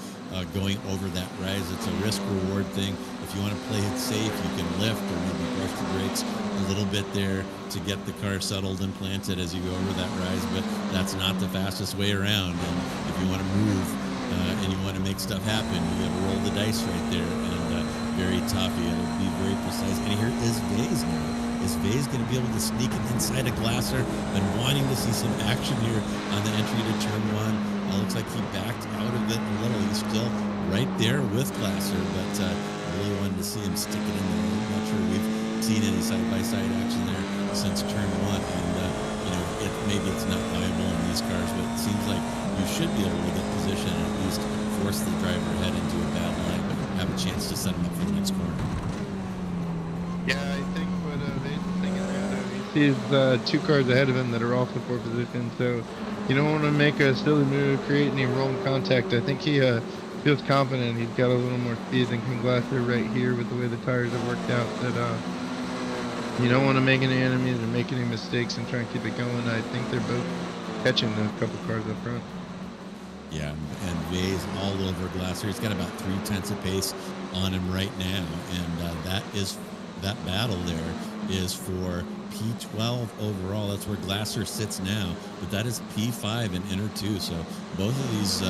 going over that rise. It's a risk-reward thing. If you want to play it safe, you can lift or maybe brush the brakes a little bit there to get the car settled and planted as you go over that rise, but that's not the fastest way around. And if you want to move and you want to make stuff happen, you got to roll the dice right there, and very tough. You got to be very precise. And here is Vase now. Is Vase going to be able to sneak it inside a Glasser? Been wanting to see some action here on the entry to turn one. Looks like he backed out of it a little. He's still right there with Glasser, but really wanted to see him stick it in there. I'm not sure we've seen any side-by-side action there since turn one, and maybe it's not viable in these cars, but it seems like you should be able to get position and at least force the driver ahead into a bad line, but have a chance to set him up for the next corner. Yeah, I think what Vade's thinking there, he sees 2 cars ahead of him that are off the 4 position, so you don't want to make a silly move, create any rolling contact. I think he feels confident. He's got a little more speed than King Glasser right here with the way the tires have worked out. That you don't want to make any enemies or make any mistakes and try and keep it going. I think they're both catching a couple cars up front. Yeah, and Vay's all over Glasser. He's got about 3/10 of pace on him right now, and that battle there is for P12 overall. That's where Glasser sits now, but that is P5 and inner 2. So both of these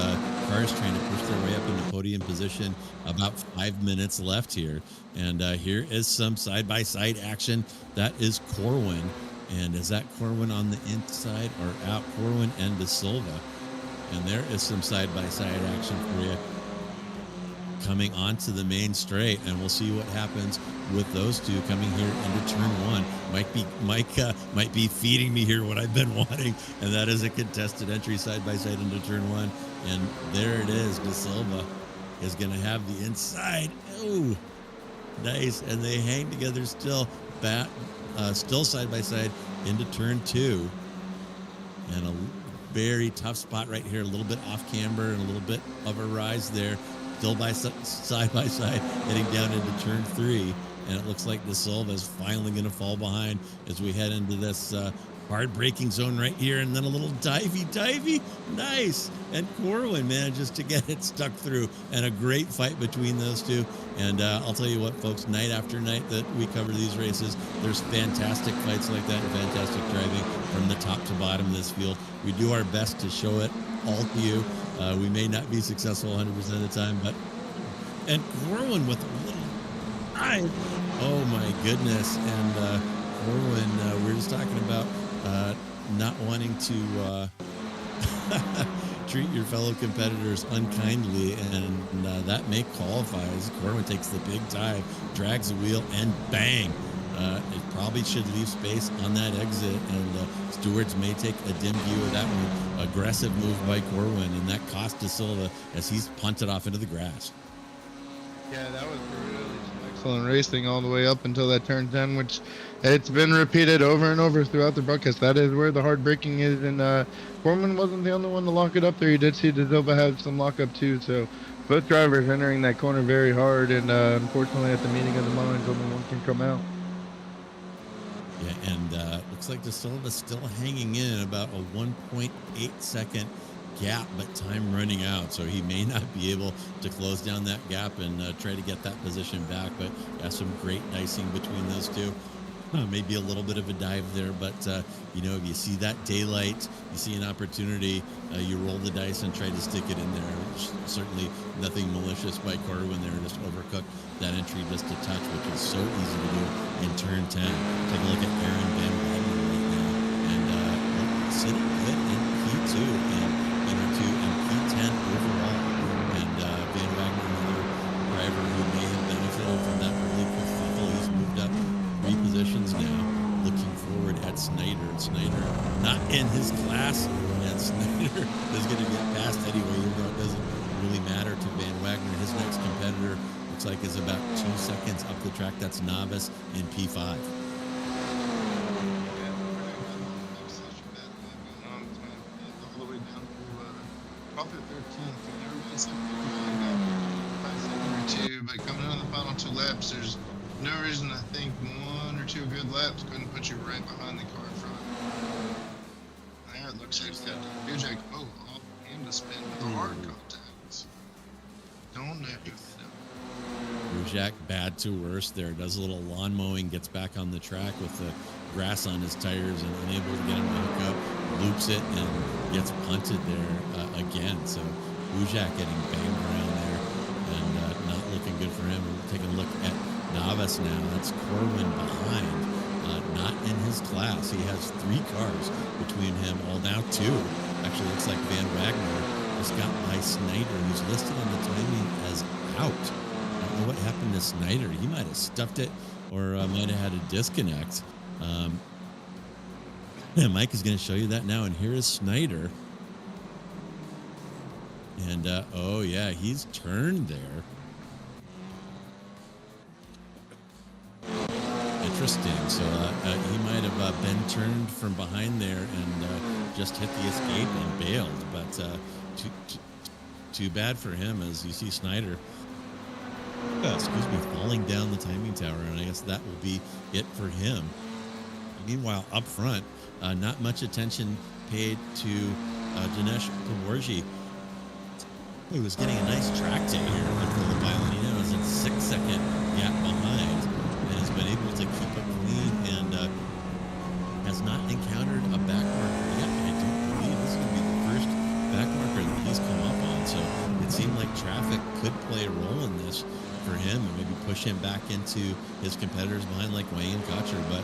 cars trying to push their way up into podium position. About 5 minutes left here, and here is some side-by-side action. That is Corwin, and is that Corwin on the inside or out? Corwin and De Silva, and there is some side-by-side action for you coming onto the main straight, and we'll see what happens with those two coming here into turn one. Might be feeding me here what I've been wanting, and that is a contested entry side by side into turn one. And there it is. De Silva is going to have the inside. Oh, nice. And they hang together still, still side by side into turn two, and a very tough spot right here. A little bit off camber and a little bit of a rise there. Still side by side, heading down into turn three, and it looks like De Silva is finally going to fall behind as we head into this hard braking zone right here, and then a little divey, nice. And Corwin manages to get it stuck through, and a great fight between those two. And I'll tell you what, folks, night after night that we cover these races, there's fantastic fights like that and fantastic driving from the top to bottom of this field. We do our best to show it all to you. We may not be successful 100% of the time, and Corwin with a little eye. Oh my goodness. And Corwin, we're just talking about not wanting to treat your fellow competitors unkindly, and that may qualify as Corwin takes the big dive, drags the wheel, and bang. It probably should leave space on that exit, and stewards may take a dim view of that one. Aggressive move by Corwin, and that cost De Silva as he's punted off into the grass. Yeah, that was really excellent racing all the way up until that turn 10, which it's been repeated over and over throughout the broadcast. That is where the hard braking is, and Corwin wasn't the only one to lock it up there. You did see De Silva have some lockup too, so both drivers entering that corner very hard, and unfortunately at the meeting of the minds, only one can come out. Yeah, and looks like De Silva's still hanging in about a 1.8 second gap, but time running out, so he may not be able to close down that gap and try to get that position back. But got some great dicing between those two. Maybe a little bit of a dive there, but if you see that daylight, you see an opportunity, you roll the dice and try to stick it in there. Certainly nothing malicious by Corwin there, just overcooked that entry just a touch, which is so easy to do in turn 10. Take a look at Aaron Van Wagner right now, and sitting good in P2 and inner 2 and P10 overall. And Van Wagner, another driver who may have benefited from that early kerfuffle. He's moved up 3 positions now, looking forward at Snyder. Snyder not in his class, and Snyder is going to get past anyway, even though it doesn't really matter to Van Wagner. His next competitor looks like is about 2 seconds up the track. That's Novice in P5. But coming on the final 2 laps, there's no reason to think 1 or 2 good laps couldn't put you right behind the car in front. There it looks like it's got Bujak off him to spin with the hard contacts. Don't know if it's Bujak bad to worse there. Does a little lawn mowing, gets back on the track with the grass on his tires and unable to get him to hook up, loops it and gets punted there again. So Bujak getting banged around there and not looking good for him. We're taking a look at Novice now. That's Corwin behind, not in his class. He has 3 cars between him, all now 2. Actually looks like Van Wagner just got by Snyder, who's listed on the timing as out. I don't know what happened to Snyder. He might have stuffed it or might have had a disconnect. Mike is going to show you that now, and here is Snyder. And oh yeah, he's turned there. Interesting. So he might have been turned from behind there and just hit the escape and bailed. But too bad for him, as you see Snyder, falling down the timing tower, and I guess that will be it for him. Meanwhile, up front, not much attention paid to Dinesh Pavorji, who was getting a nice track day here for the Phillip. Is in 6-second gap behind and has been able to keep it clean and has not encountered a back marker yet. I don't believe this is going to be the first back marker that he's come up on. So it seemed like traffic could play a role in this for him and maybe push him back into his competitors behind, like Wayne and Cotcher, but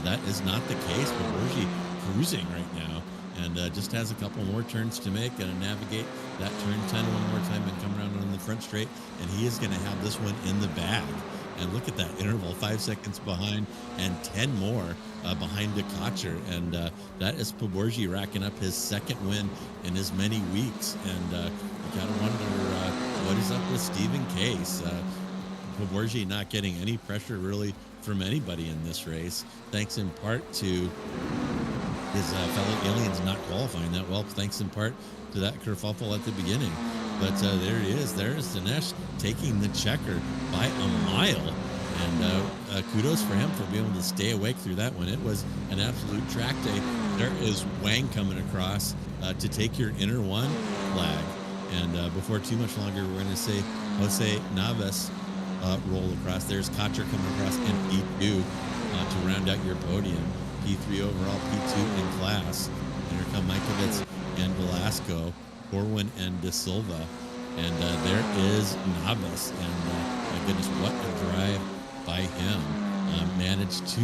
that is not the case. Pavorji cruising right now and just has a couple more turns to make and navigate that turn 10 one more time and come around on the front straight, and he is going to have this one in the bag. And look at that interval, 5 seconds behind and 10 more behind the Cotcher, and that is Pavorji racking up his second win in as many weeks. And you gotta wonder what is up with Stephen Case. Pavorji not getting any pressure really from anybody in this race, thanks in part to his fellow aliens not qualifying that well, thanks in part to that kerfuffle at the beginning. But there it is. There's Dinesh taking the checker by a mile. And kudos for him for being able to stay awake through that one. It was an absolute track day. There is Wang coming across to take your inner one flag. And before too much longer, we're going to say Jose Navas roll across. There's Cotcher coming across in P2 to round out your podium. P3 overall, P2 in class. And here come Mikovits and Velasco, Corwin and De Silva. And there is Navas. And my goodness, what a drive by him. Managed to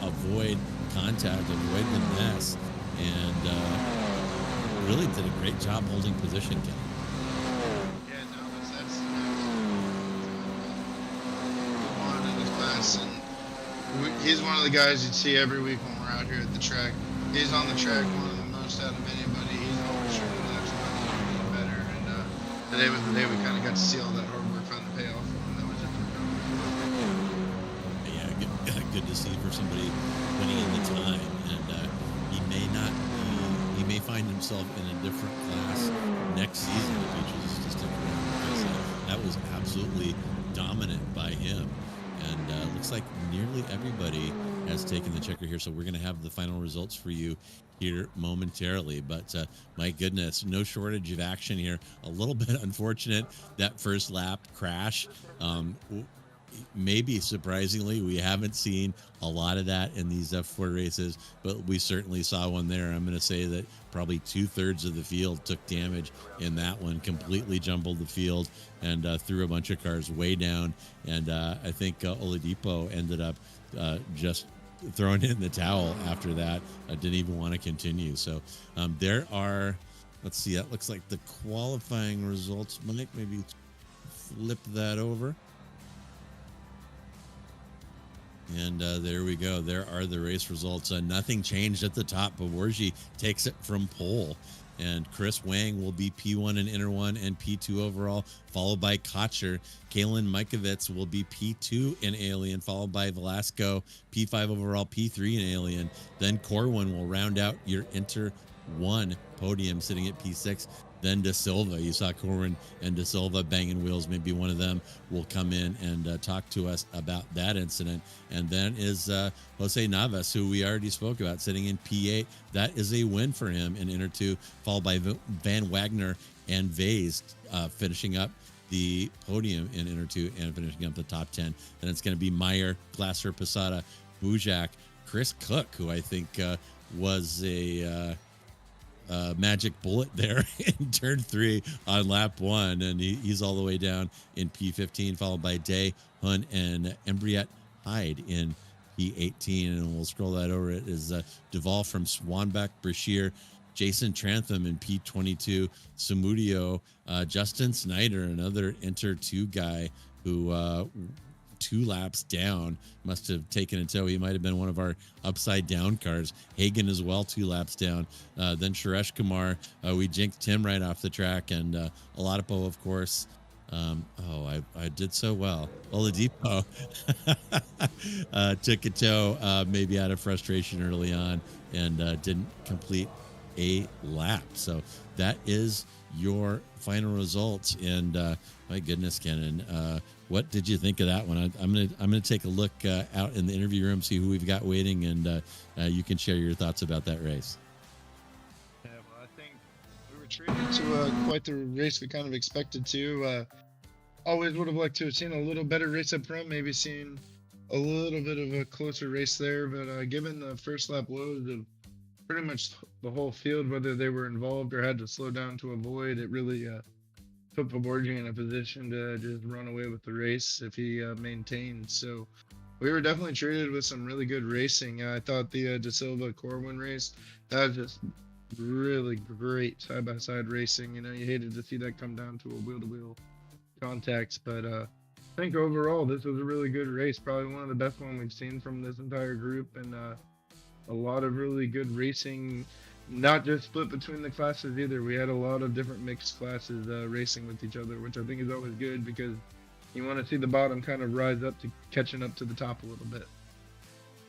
avoid contact, avoid the mess, and really did a great job holding position, Ken. Yeah, Navas, that's on in his class, and he's one of the guys you'd see every week when we're out here at the track. He's on the track one of the most out of anybody. He's always sure to next one to better, and today was the day we kind of got to see all that hard work finally pay off for him. That was it for him. Yeah, good to see for somebody putting in the time, and he may find himself in a different class next season if he chooses to stick around, because that was absolutely dominant by him. And looks like nearly everybody has taken the checker here, so we're going to have the final results for you here momentarily. But my goodness, no shortage of action here. A little bit unfortunate, that first lap crash. Maybe surprisingly, we haven't seen a lot of that in these F4 races, but we certainly saw one there. I'm going to say that probably 2/3 of the field took damage in that one, completely jumbled the field and threw a bunch of cars way down. And I think Oladipo ended up just throwing in the towel after that. Didn't even want to continue. So there are, let's see, that looks like the qualifying results. Mike, maybe flip that over. And there we go. There are the race results. Nothing changed at the top. Pavorji takes it from pole. And Chris Wang will be P1 in inner one and P2 overall, followed by Cotcher. Kalen Mikovits will be P2 in alien, followed by Velasco, P5 overall, P3 in alien. Then Corwin will round out your inter one podium, sitting at P6. Then De Silva, you saw Corwin and De Silva banging wheels. Maybe one of them will come in and talk to us about that incident. And then is Jose Navas, who we already spoke about, sitting in P8. That is a win for him in inner two, followed by Van Wagner and Vase finishing up the podium in inner two and finishing up the top 10. Then it's going to be Meyer, Glasser, Posada, Bujak, Chris Cook, who I think was a magic bullet there in turn 3 on lap 1, and he's all the way down in P15, followed by Day, Hun, and Embriette Hyde in P18. And we'll scroll that over. It is Duvall from Swanbeck, Brashear, Jason Trantham in P22, Samudio, Justin Snyder, another Inter 2 guy who 2 laps down. Must have taken a tow. He might have been one of our upside down cars. Hagen as well, 2 laps down. Then Suresh Kumar, we jinked him right off the track, and Oladipo, of course. I did so well. Oladipo took a tow, maybe out of frustration early on, and didn't complete a lap. So that is your final results. And my goodness, Kennen, what did you think of that one? I'm gonna take a look out in the interview room, see who we've got waiting, and you can share your thoughts about that race. Yeah, well, I think we were treated to quite the race we kind of expected to. Always would have liked to have seen a little better race up front, maybe seen a little bit of a closer race there, but given the first lap lows of pretty much the whole field, whether they were involved or had to slow down to avoid, it really put Paborgi in a position to just run away with the race if he maintained. So we were definitely treated with some really good racing. I thought the De Silva Corwin race, that was just really great side-by-side racing. You hated to see that come down to a wheel-to-wheel contacts, but I think overall this was a really good race, probably one of the best one we've seen from this entire group, and a lot of really good racing, not just split between the classes either. We had a lot of different mixed classes racing with each other, which I think is always good because you want to see the bottom kind of rise up to catching up to the top a little bit.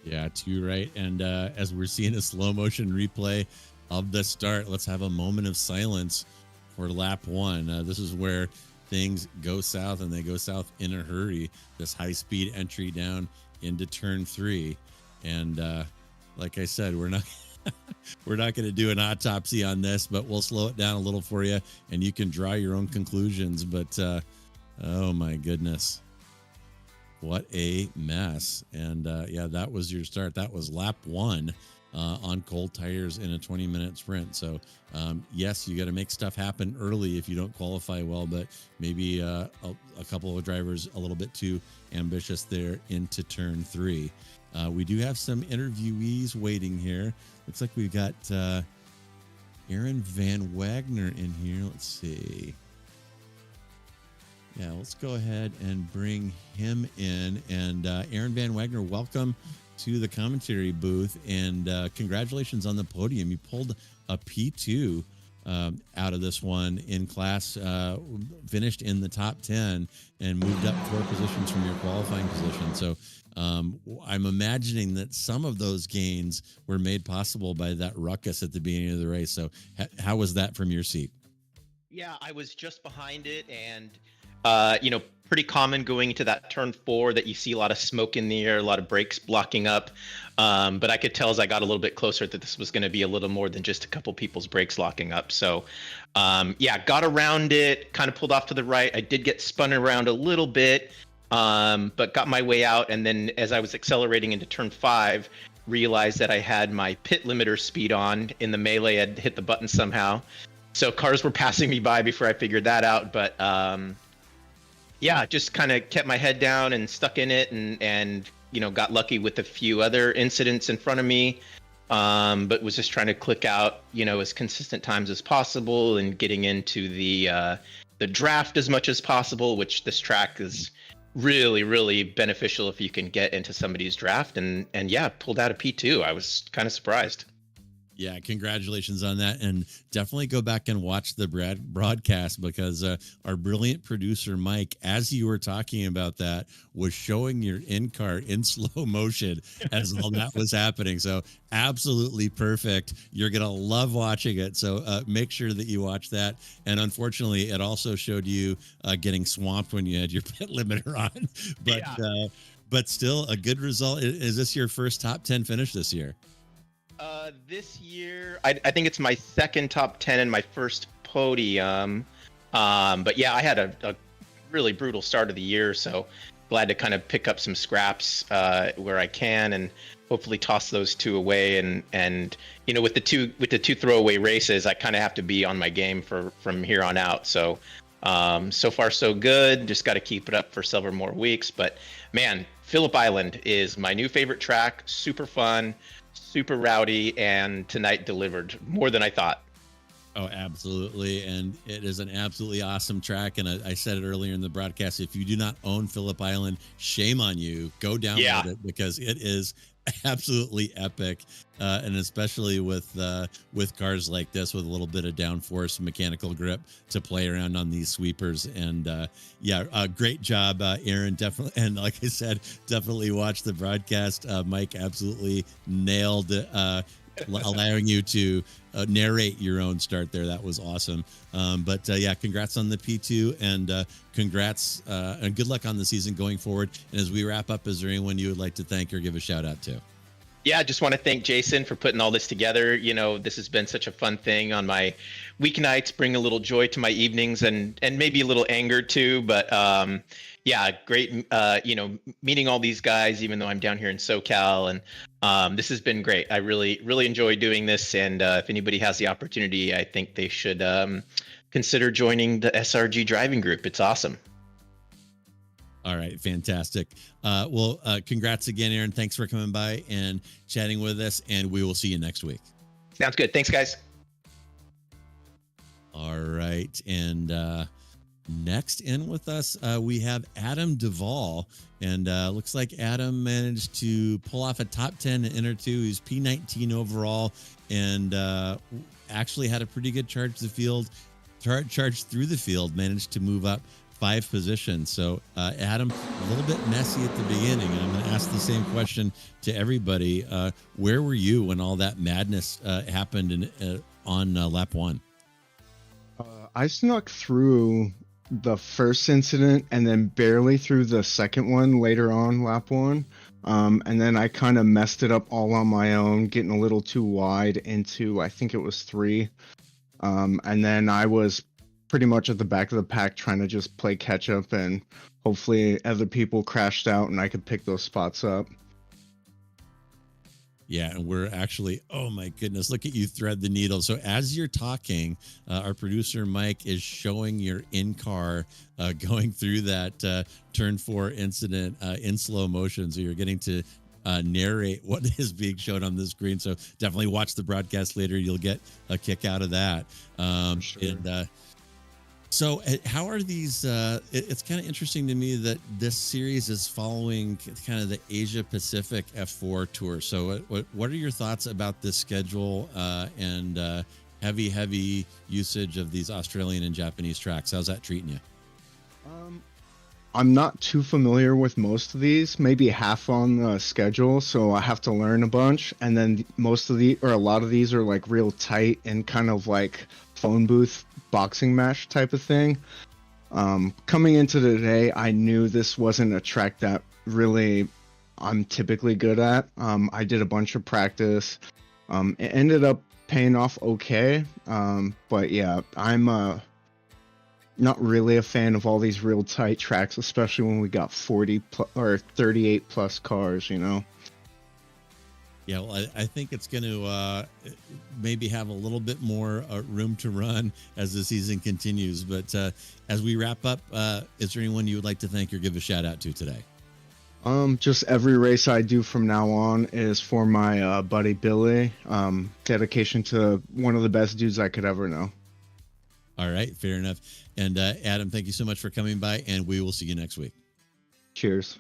Yeah, too right. And as we're seeing a slow motion replay of the start, let's have a moment of silence for lap 1. This is where things go south, and they go south in a hurry. This high-speed entry down into turn 3, and like I said, we're not going to do an autopsy on this, but we'll slow it down a little for you, and you can draw your own conclusions. But oh my goodness, what a mess! And yeah, that was your start. That was lap 1. On cold tires in a 20-minute sprint. So yes, you got to make stuff happen early if you don't qualify well, but maybe a couple of drivers a little bit too ambitious there into turn 3. We do have some interviewees waiting here. Looks like we've got Aaron Van Wagner in here. Let's see. Yeah, let's go ahead and bring him in. And Aaron Van Wagner, welcome to the commentary booth, and congratulations on the podium. You pulled a P2 out of this one in class, finished in the top 10 and moved up 4 positions from your qualifying position. So I'm imagining that some of those gains were made possible by that ruckus at the beginning of the race. So how was that from your seat? Yeah, I was just behind it, and pretty common going into that turn 4 that you see a lot of smoke in the air, a lot of brakes blocking up. But I could tell as I got a little bit closer that this was going to be a little more than just a couple people's brakes locking up. So yeah, got around it, kind of pulled off to the right. I did get spun around a little bit, but got my way out. And then as I was accelerating into turn 5, realized that I had my pit limiter speed on in the melee. I'd hit the button somehow. So cars were passing me by before I figured that out. But yeah, just kind of kept my head down and stuck in it, and got lucky with a few other incidents in front of me, but was just trying to click out as consistent times as possible and getting into the draft as much as possible, which this track is really, really beneficial if you can get into somebody's draft, and yeah, pulled out a P2. I was kind of surprised. Yeah, congratulations on that. And definitely go back and watch the broadcast, because our brilliant producer, Mike, as you were talking about that, was showing your in-car in slow motion as all that was happening. So absolutely perfect. You're going to love watching it. So make sure that you watch that. And unfortunately, it also showed you getting swamped when you had your pit limiter on. But, yeah. But still a good result. Is this your first top 10 finish this year? This year, I think it's my second top 10 and my first podium. But yeah, I had a really brutal start of the year, so glad to kind of pick up some scraps where I can, and hopefully toss those 2 away. And with the two throwaway races, I kind of have to be on my game from here on out. So so far so good. Just got to keep it up for several more weeks. But man, Phillip Island is my new favorite track. Super fun, super rowdy, and tonight delivered more than I thought. Oh, absolutely. And it is an absolutely awesome track. And I said it earlier in the broadcast, if you do not own Phillip Island, shame on you. Go download it because it is absolutely epic. And especially with cars like this with a little bit of downforce mechanical grip to play around on these sweepers. And great job, Aaron. Definitely. And like I said, definitely watch the broadcast. Mike absolutely nailed allowing you to narrate your own start there. That was awesome. But congrats on the P2 and congrats and good luck on the season going forward. And as we wrap up, is there anyone you would like to thank or give a shout out to? Yeah, I just want to thank Jason for putting all this together. This has been such a fun thing on my weeknights, bring a little joy to my evenings and maybe a little anger too. But great, meeting all these guys, even though I'm down here in SoCal. And this has been great. I really, really enjoy doing this. And if anybody has the opportunity, I think they should consider joining the SRG driving group. It's awesome. All right. Fantastic. Congrats again, Aaron. Thanks for coming by and chatting with us. And we will see you next week. Sounds good. Thanks, guys. All right. And next in with us, we have Adam Duvall. And looks like Adam managed to pull off a top 10 in Inter 2. He's P19 overall and actually had a pretty good charge through the field, managed to move up 5 positions. So Adam, a little bit messy at the beginning, and I'm going to ask the same question to everybody. Where were you when all that madness happened on lap 1? I snuck through the first incident and then barely through the second one later on lap 1. And then I kind of messed it up all on my own, getting a little too wide into, I think it was 3. And then I was pretty much at the back of the pack trying to just play catch up, and hopefully other people crashed out and I could pick those spots up. Yeah, and we're actually, oh my goodness, look at you thread the needle. So as you're talking, our producer Mike is showing your in-car going through that turn 4 incident in slow motion. So you're getting to narrate what is being shown on the screen. So definitely watch the broadcast later. You'll get a kick out of that. Sure. So how are these, it's kind of interesting to me that this series is following kind of the Asia Pacific F4 tour. So what are your thoughts about this schedule and heavy usage of these Australian and Japanese tracks? How's that treating you? I'm not too familiar with most of these, maybe half on the schedule, so I have to learn a bunch. And then a lot of these are like real tight and kind of like phone booth boxing match type of thing. Coming into today, I knew this wasn't a track that really I'm typically good at. I did a bunch of practice. It ended up paying off okay. But yeah, I'm not really a fan of all these real tight tracks, especially when we got 40 or 38 plus cars, Yeah, well, I think it's going to maybe have a little bit more room to run as the season continues. But as we wrap up, is there anyone you would like to thank or give a shout out to today? Just every race I do from now on is for my buddy Billy. Dedication to one of the best dudes I could ever know. All right, fair enough. And Adam, thank you so much for coming by, and we will see you next week. Cheers.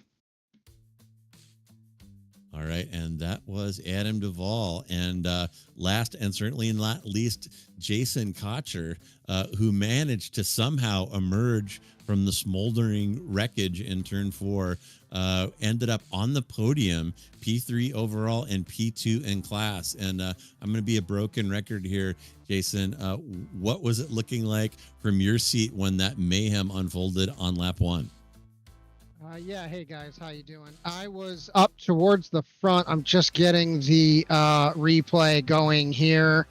All right, and that was Adam Duvall. And last and certainly not least, Jason Cotcher, who managed to somehow emerge from the smoldering wreckage in turn 4, ended up on the podium, P3 overall and P2 in class. And I'm going to be a broken record here, Jason. What was it looking like from your seat when that mayhem unfolded on lap 1? Yeah, hey guys, how you doing? I was up towards the front. I'm just getting the replay going here.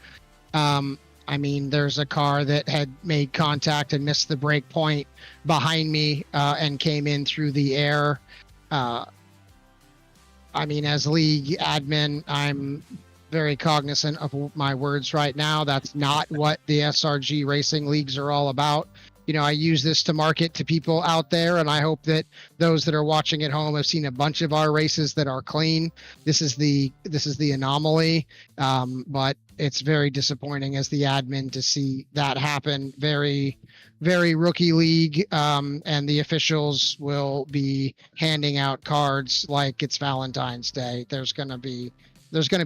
I mean, there's a car that had made contact and missed the brake point behind me and came in through the air. I mean, as league admin, I'm very cognizant of my words right now. That's not what the SRG racing leagues are all about. I use this to market to people out there, and I hope that those that are watching at home have seen a bunch of our races that are clean. This is the anomaly, but it's very disappointing as the admin to see that happen. Very, very rookie league, and the officials will be handing out cards like it's Valentine's Day. There's gonna be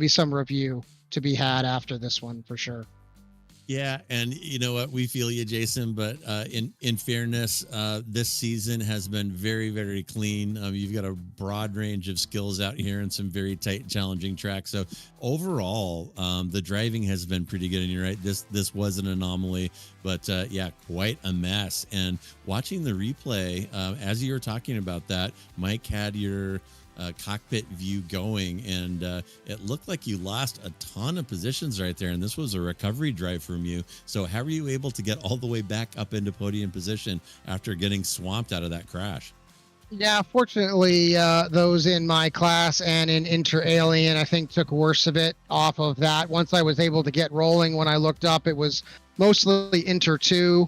some review to be had after this one for sure. Yeah, and you know what? We feel you, Jason. But in fairness, this season has been very, very clean. You've got a broad range of skills out here and some very tight, challenging tracks. So overall, the driving has been pretty good. And you're right, this was an anomaly, but yeah, quite a mess. And watching the replay, as you were talking about that, Mike had your cockpit view going, and it looked like you lost a ton of positions right there, and this was a recovery drive from you. So how were you able to get all the way back up into podium position after getting swamped out of that crash? Yeah, fortunately, those in my class and in Inter-Alien, I think, took worse of it off of that. Once I was able to get rolling, when I looked up, it was mostly Inter 2.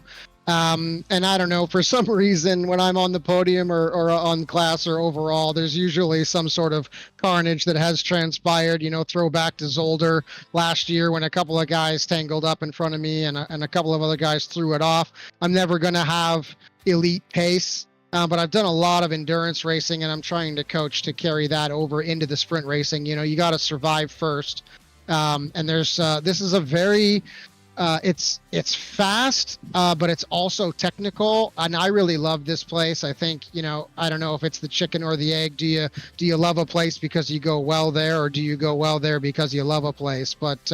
And I don't know, for some reason, when I'm on the podium or on class or overall, there's usually some sort of carnage that has transpired. Throw back to Zolder last year when a couple of guys tangled up in front of me and a couple of other guys threw it off. I'm never going to have elite pace, but I've done a lot of endurance racing, and I'm trying to coach to carry that over into the sprint racing. You got to survive first. And there's this is a very... it's fast, but it's also technical, and I really love this place. I think, I don't know if it's the chicken or the egg. Do you love a place because you go well there, or do you go well there because you love a place? But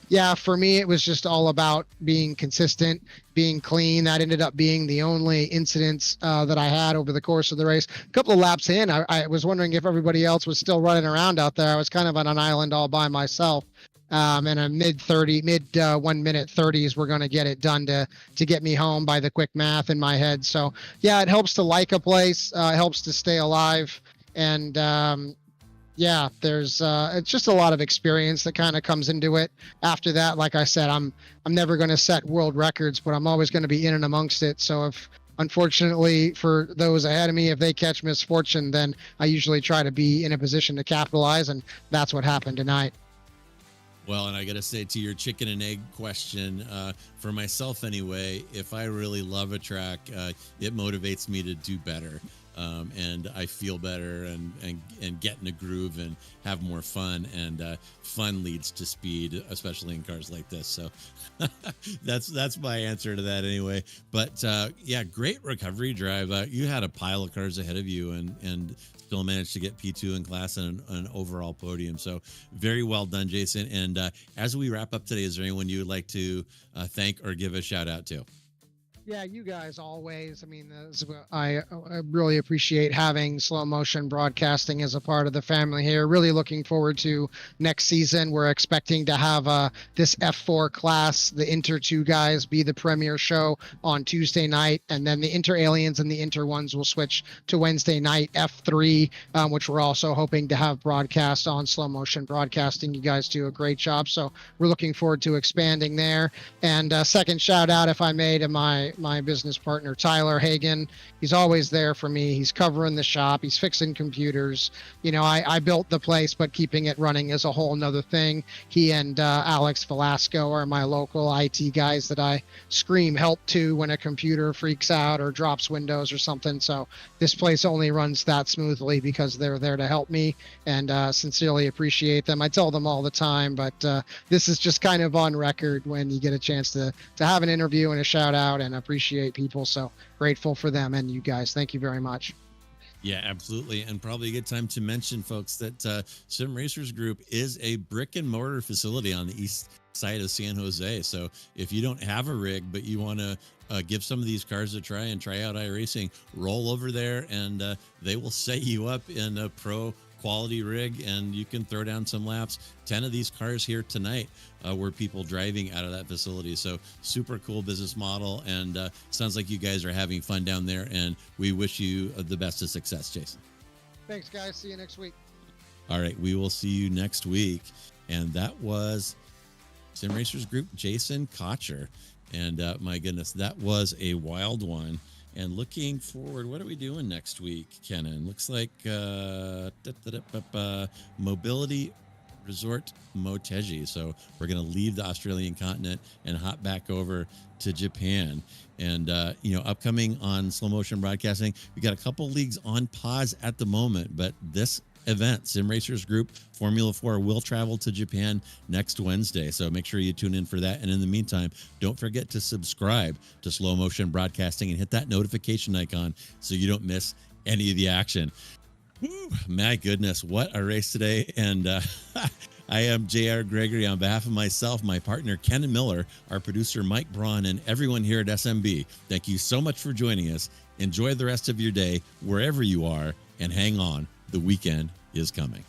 yeah, for me, it was just all about being consistent, being clean. That ended up being the only incidents that I had over the course of the race. A couple of laps in, I was wondering if everybody else was still running around out there. I was kind of on an island all by myself. And a mid 1 minute 30s, we're going to get it done to get me home by the quick math in my head. So yeah, it helps to like a place, it helps to stay alive. And yeah, there's it's just a lot of experience that kind of comes into it. After that, like I said, I'm never going to set world records, but I'm always going to be in and amongst it. So if, unfortunately for those ahead of me, if they catch misfortune, then I usually try to be in a position to capitalize, and that's what happened tonight. Well, and I got to say, to your chicken and egg question, for myself anyway, if I really love a track, it motivates me to do better. And I feel better and get in a groove and have more fun, and fun leads to speed, especially in cars like this. So that's my answer to that anyway. But yeah, great recovery drive. You had a pile of cars ahead of you and still managed to get P2 in class and an overall podium. So very well done, Jason. And as we wrap up today, is there anyone you would like to thank or give a shout out to? Yeah, you guys always. I mean, I really appreciate having Slow Motion Broadcasting as a part of the family here. Really looking forward to next season. We're expecting to have this F4 class, the Inter 2 guys, be the premiere show on Tuesday night, and then the Inter Aliens and the Inter ones will switch to Wednesday night, F3, which we're also hoping to have broadcast on Slow Motion Broadcasting. You guys do a great job, so we're looking forward to expanding there. And second shout out, if I may, to my business partner, Tyler Hagan. He's always there for me. He's covering the shop. He's fixing computers. I built the place, but keeping it running is a whole nother thing. He and Alex Velasco are my local IT guys that I scream help to when a computer freaks out or drops Windows or something. So this place only runs that smoothly because they're there to help me, and sincerely appreciate them. I tell them all the time, but this is just kind of on record when you get a chance to have an interview and a shout out, and appreciate people. So grateful for them and you guys. Thank you very much. Yeah, absolutely. And probably a good time to mention, folks, that Sim Racers Group is a brick and mortar facility on the east side of San Jose. So if you don't have a rig, but you want to give some of these cars a try and try out iRacing, roll over there and they will set you up in a pro quality rig and you can throw down some laps. 10 of these cars here tonight were people driving out of that facility. So super cool business model, and sounds like you guys are having fun down there, and we wish you the best of success, Jason. Thanks, guys. See you next week. All right, we will see you next week. And that was Sim Racers Group, Jason Cotcher. And my goodness, that was a wild one. And looking forward, what are we doing next week, Kennen? Looks like Mobility Resort Motegi. So we're going to leave the Australian continent and hop back over to Japan. And, upcoming on Slow Motion Broadcasting, we got a couple leagues on pause at the moment, but this event, Sim Racers Group Formula 4, will travel to Japan next Wednesday. So make sure you tune in for that. And in the meantime, don't forget to subscribe to Slow Motion Broadcasting and hit that notification icon so you don't miss any of the action. Whew, my goodness, what a race today. And I am JR Gregory. On behalf of myself, my partner, Kennen Miller, our producer, Mike Braun, and everyone here at SMB, thank you so much for joining us. Enjoy the rest of your day wherever you are, and hang on. The weekend is coming.